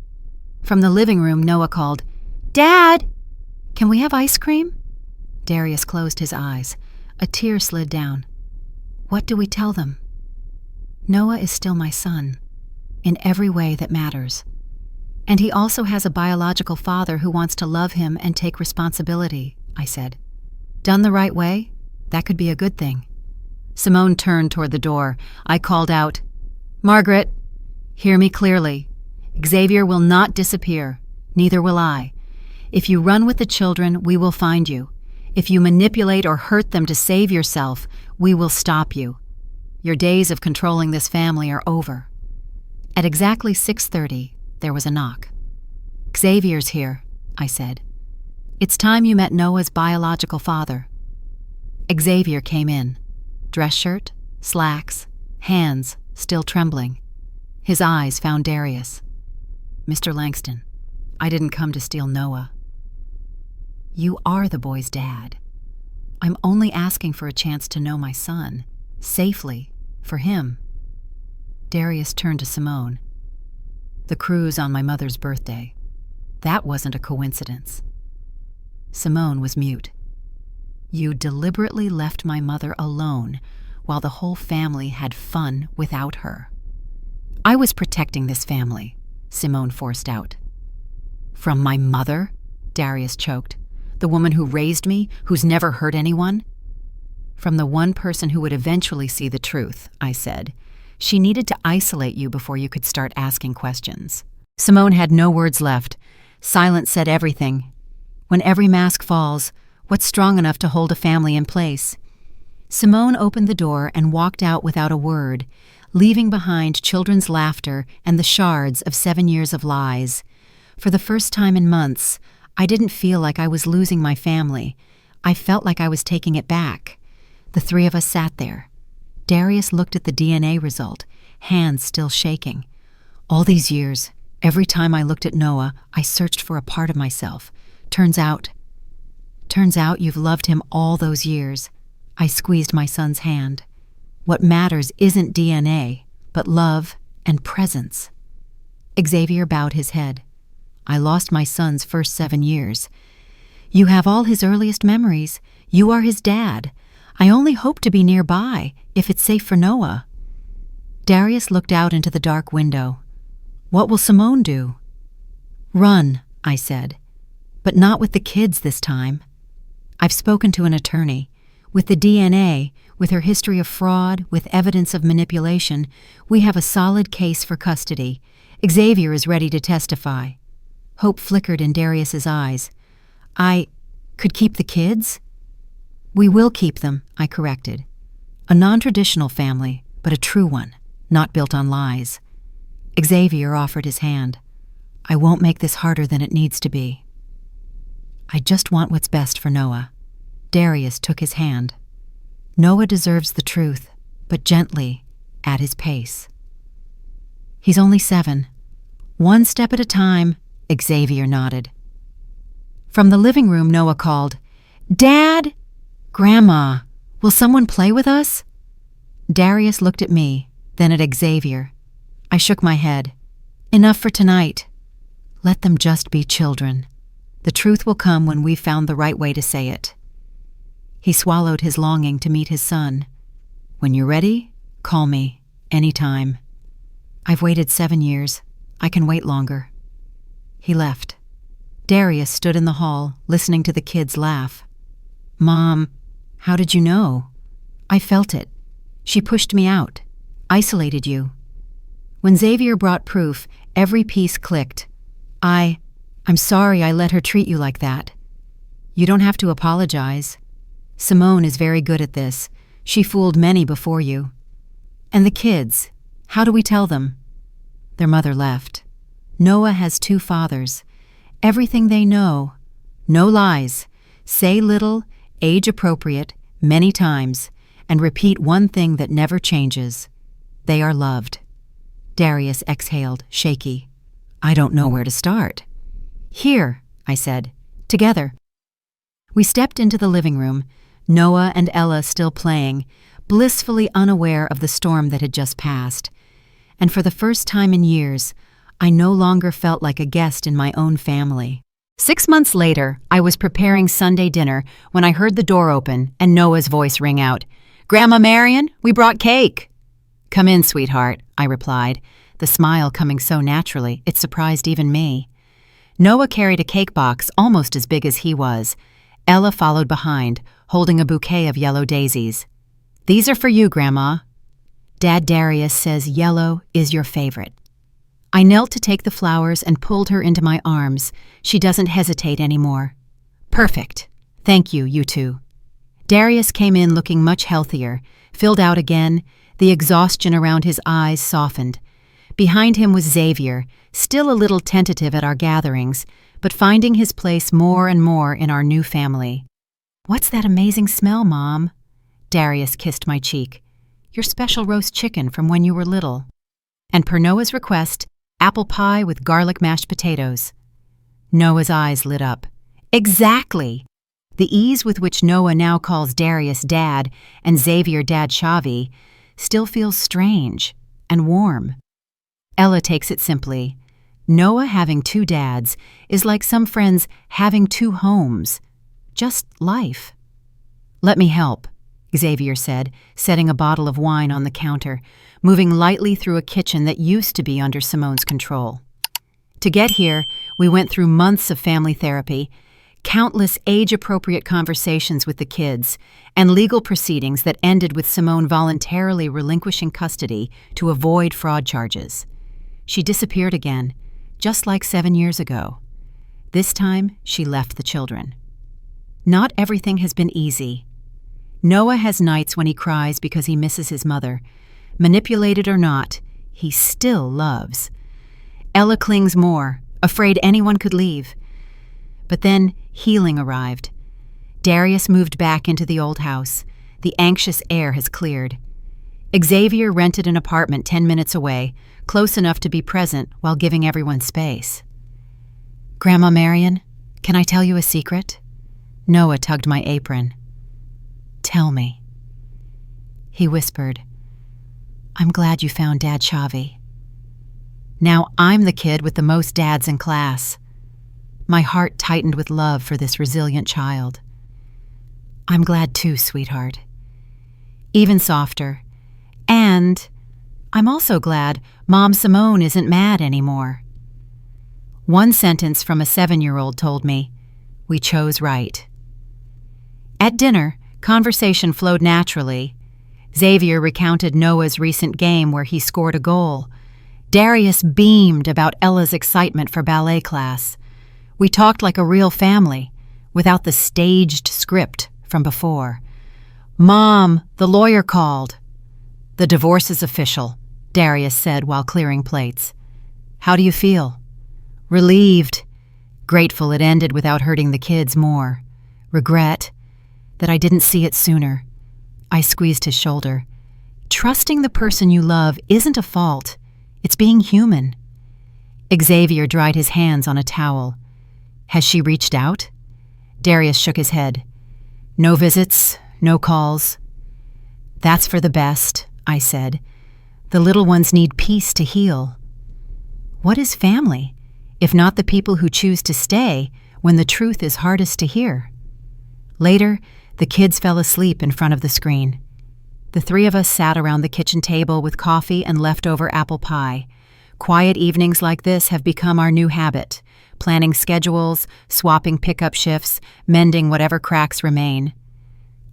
From the living room, Noah called, Dad! Can we have ice cream? Darius closed his eyes. A tear slid down. What do we tell them? Noah is still my son, in every way that matters. And he also has a biological father who wants to love him and take responsibility, I said. Done the right way, that could be a good thing. Simone turned toward the door. I called out, Margaret, hear me clearly. Xavier will not disappear. Neither will I. If you run with the children, we will find you. If you manipulate or hurt them to save yourself, we will stop you. Your days of controlling this family are over. At exactly 6:30, there was a knock. Xavier's here, I said. It's time you met Noah's biological father. Xavier came in. Dress shirt, slacks, hands still trembling. His eyes found Darius. Mr. Langston, I didn't come to steal Noah. You are the boy's dad. I'm only asking for a chance to know my son, safely, for him. Darius turned to Simone. The cruise on my mother's birthday. That wasn't a coincidence. Simone was mute. You deliberately left my mother alone while the whole family had fun without her. I was protecting this family, Simone forced out. From my mother? Darius choked. The woman who raised me, who's never hurt anyone? From the one person who would eventually see the truth, I said. She needed to isolate you before you could start asking questions. Simone had no words left. Silence said everything. When every mask falls, what's strong enough to hold a family in place? Simone opened the door and walked out without a word, leaving behind children's laughter and the shards of 7 years of lies. For the first time in months, I didn't feel like I was losing my family. I felt like I was taking it back. The 3 of us sat there. Darius looked at the DNA result, hands still shaking. All these years, every time I looked at Noah, I searched for a part of myself. Turns out you've loved him all those years. I squeezed my son's hand. What matters isn't DNA, but love and presence. Xavier bowed his head. I lost my son's first 7 years. You have all his earliest memories. You are his dad. I only hope to be nearby, if it's safe for Noah. Darius looked out into the dark window. What will Simone do? Run, I said. But not with the kids this time. I've spoken to an attorney. With the DNA, with her history of fraud, with evidence of manipulation, we have a solid case for custody. Xavier is ready to testify. Hope flickered in Darius's eyes. I could keep the kids? We will keep them, I corrected. A non-traditional family, but a true one, not built on lies. Xavier offered his hand. I won't make this harder than it needs to be. I just want what's best for Noah. Darius took his hand. Noah deserves the truth, but gently, at his pace. He's only 7. 1 step at a time, Xavier nodded. From the living room, Noah called, Dad! Grandma, will someone play with us? Darius looked at me, then at Xavier. I shook my head. Enough for tonight. Let them just be children. The truth will come when we've found the right way to say it. He swallowed his longing to meet his son. When you're ready, call me, anytime. I've waited 7 years. I can wait longer. He left. Darius stood in the hall, listening to the kids laugh. "Mom, how did you know?" "I felt it. She pushed me out, isolated you." When Xavier brought proof, every piece clicked. I'm sorry I let her treat you like that." "You don't have to apologize. Simone is very good at this. She fooled many before you." "And the kids, how do we tell them?" Their mother left. "Noah has 2 fathers. Everything they know. No lies. Say little, age appropriate, many times, and repeat one thing that never changes. They are loved." Darius exhaled, shaky. "I don't know where to start." "Here," I said. "Together." We stepped into the living room, Noah and Ella still playing, blissfully unaware of the storm that had just passed. And for the first time in years, I no longer felt like a guest in my own family. 6 months later, I was preparing Sunday dinner when I heard the door open and Noah's voice ring out, "Grandma Marion, we brought cake." "Come in, sweetheart," I replied, the smile coming so naturally it surprised even me. Noah carried a cake box almost as big as he was. Ella followed behind, holding a bouquet of yellow daisies. "These are for you, Grandma." "Dad Darius says yellow is your favorite." I knelt to take the flowers and pulled her into my arms. She doesn't hesitate anymore. "Perfect. Thank you, you two." Darius came in looking much healthier, filled out again, the exhaustion around his eyes softened. Behind him was Xavier, still a little tentative at our gatherings, but finding his place more and more in our new family. "What's that amazing smell, Mom?" Darius kissed my cheek. "Your special roast chicken from when you were little." And per Noah's request, apple pie with garlic mashed potatoes. Noah's eyes lit up. Exactly! The ease with which Noah now calls Darius Dad and Xavier Dad Shavi still feels strange and warm. Ella takes it simply. Noah having 2 dads is like some friends having 2 homes. Just life. "Let me help," Xavier said, setting a bottle of wine on the counter, moving lightly through a kitchen that used to be under Simone's control. To get here, we went through months of family therapy, countless age-appropriate conversations with the kids, and legal proceedings that ended with Simone voluntarily relinquishing custody to avoid fraud charges. She disappeared again, just like 7 years ago. This time, she left the children. Not everything has been easy. Noah has nights when he cries because he misses his mother. Manipulated or not, he still loves. Ella clings more, afraid anyone could leave. But then healing arrived. Darius moved back into the old house. The anxious air has cleared. Xavier rented an apartment 10 minutes away, close enough to be present while giving everyone space. "Grandma Marion, can I tell you a secret?" Noah tugged my apron. "Tell me." He whispered, "I'm glad you found Dad Shavi. Now I'm the kid with the most dads in class." My heart tightened with love for this resilient child. "I'm glad too, sweetheart." Even softer. "And I'm also glad Mom Simone isn't mad anymore." One sentence from a 7-year-old told me, we chose right. At dinner, conversation flowed naturally. Xavier recounted Noah's recent game where he scored a goal. Darius beamed about Ella's excitement for ballet class. We talked like a real family, without the staged script from before. "Mom, the lawyer called." "The divorce is official," Darius said while clearing plates. "How do you feel?" "Relieved. Grateful it ended without hurting the kids more. Regret that I didn't see it sooner." I squeezed his shoulder. "Trusting the person you love isn't a fault. It's being human." Xavier dried his hands on a towel. "Has she reached out?" Darius shook his head. "No visits, no calls." "That's for the best," I said. "The little ones need peace to heal." What is family, if not the people who choose to stay when the truth is hardest to hear? Later, the kids fell asleep in front of the screen. The 3 of us sat around the kitchen table with coffee and leftover apple pie. Quiet evenings like this have become our new habit, planning schedules, swapping pickup shifts, mending whatever cracks remain.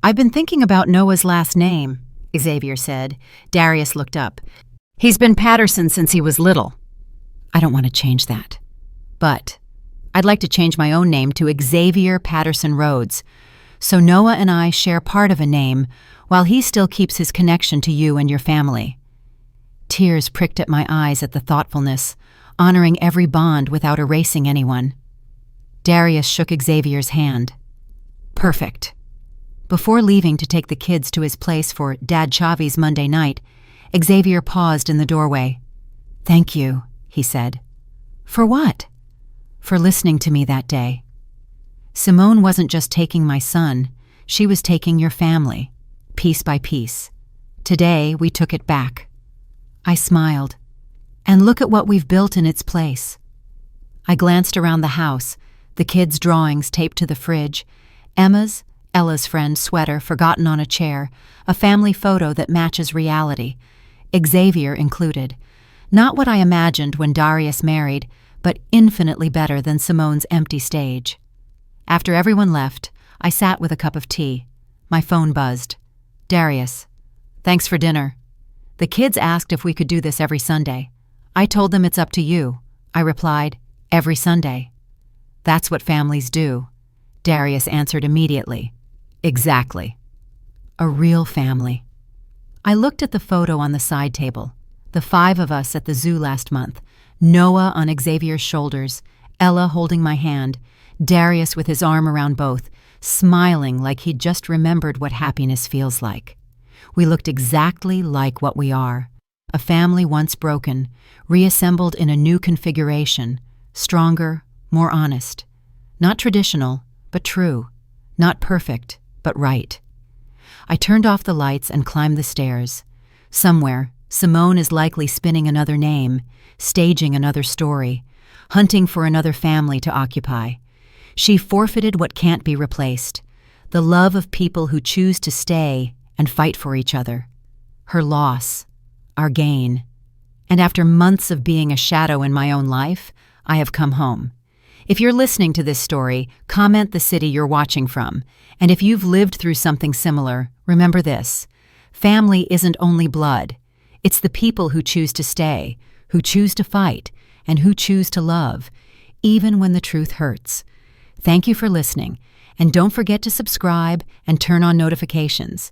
"I've been thinking about Noah's last name," Xavier said. Darius looked up. "He's been Patterson since he was little." "I don't want to change that. But I'd like to change my own name to Xavier Patterson Rhodes, so Noah and I share part of a name while he still keeps his connection to you and your family." Tears pricked at my eyes at the thoughtfulness, honoring every bond without erasing anyone. Darius shook Xavier's hand. "Perfect." Before leaving to take the kids to his place for Dad Chavi's Monday night, Xavier paused in the doorway. "Thank you," he said. "For what?" "For listening to me that day. Simone wasn't just taking my son, she was taking your family, piece by piece. Today, we took it back." I smiled. "And look at what we've built in its place." I glanced around the house, the kids' drawings taped to the fridge, Ella's friend's sweater forgotten on a chair, a family photo that matches reality, Xavier included. Not what I imagined when Darius married, but infinitely better than Simone's empty stage. After everyone left, I sat with a cup of tea. My phone buzzed. "Darius, thanks for dinner. The kids asked if we could do this every Sunday. I told them it's up to you." I replied, "Every Sunday." "That's what families do," Darius answered immediately. "Exactly. A real family." I looked at the photo on the side table, the 5 of us at the zoo last month, Noah on Xavier's shoulders, Ella holding my hand, Darius with his arm around both, smiling like he'd just remembered what happiness feels like. We looked exactly like what we are, a family once broken, reassembled in a new configuration, stronger, more honest. Not traditional, but true. Not perfect, but right. I turned off the lights and climbed the stairs. Somewhere, Simone is likely spinning another name, staging another story, hunting for another family to occupy. She forfeited what can't be replaced, the love of people who choose to stay and fight for each other. Her loss, our gain. And after months of being a shadow in my own life, I have come home. If you're listening to this story, comment the city you're watching from. And if you've lived through something similar, remember this: family isn't only blood. It's the people who choose to stay, who choose to fight, and who choose to love, even when the truth hurts. Thank you for listening, and don't forget to subscribe and turn on notifications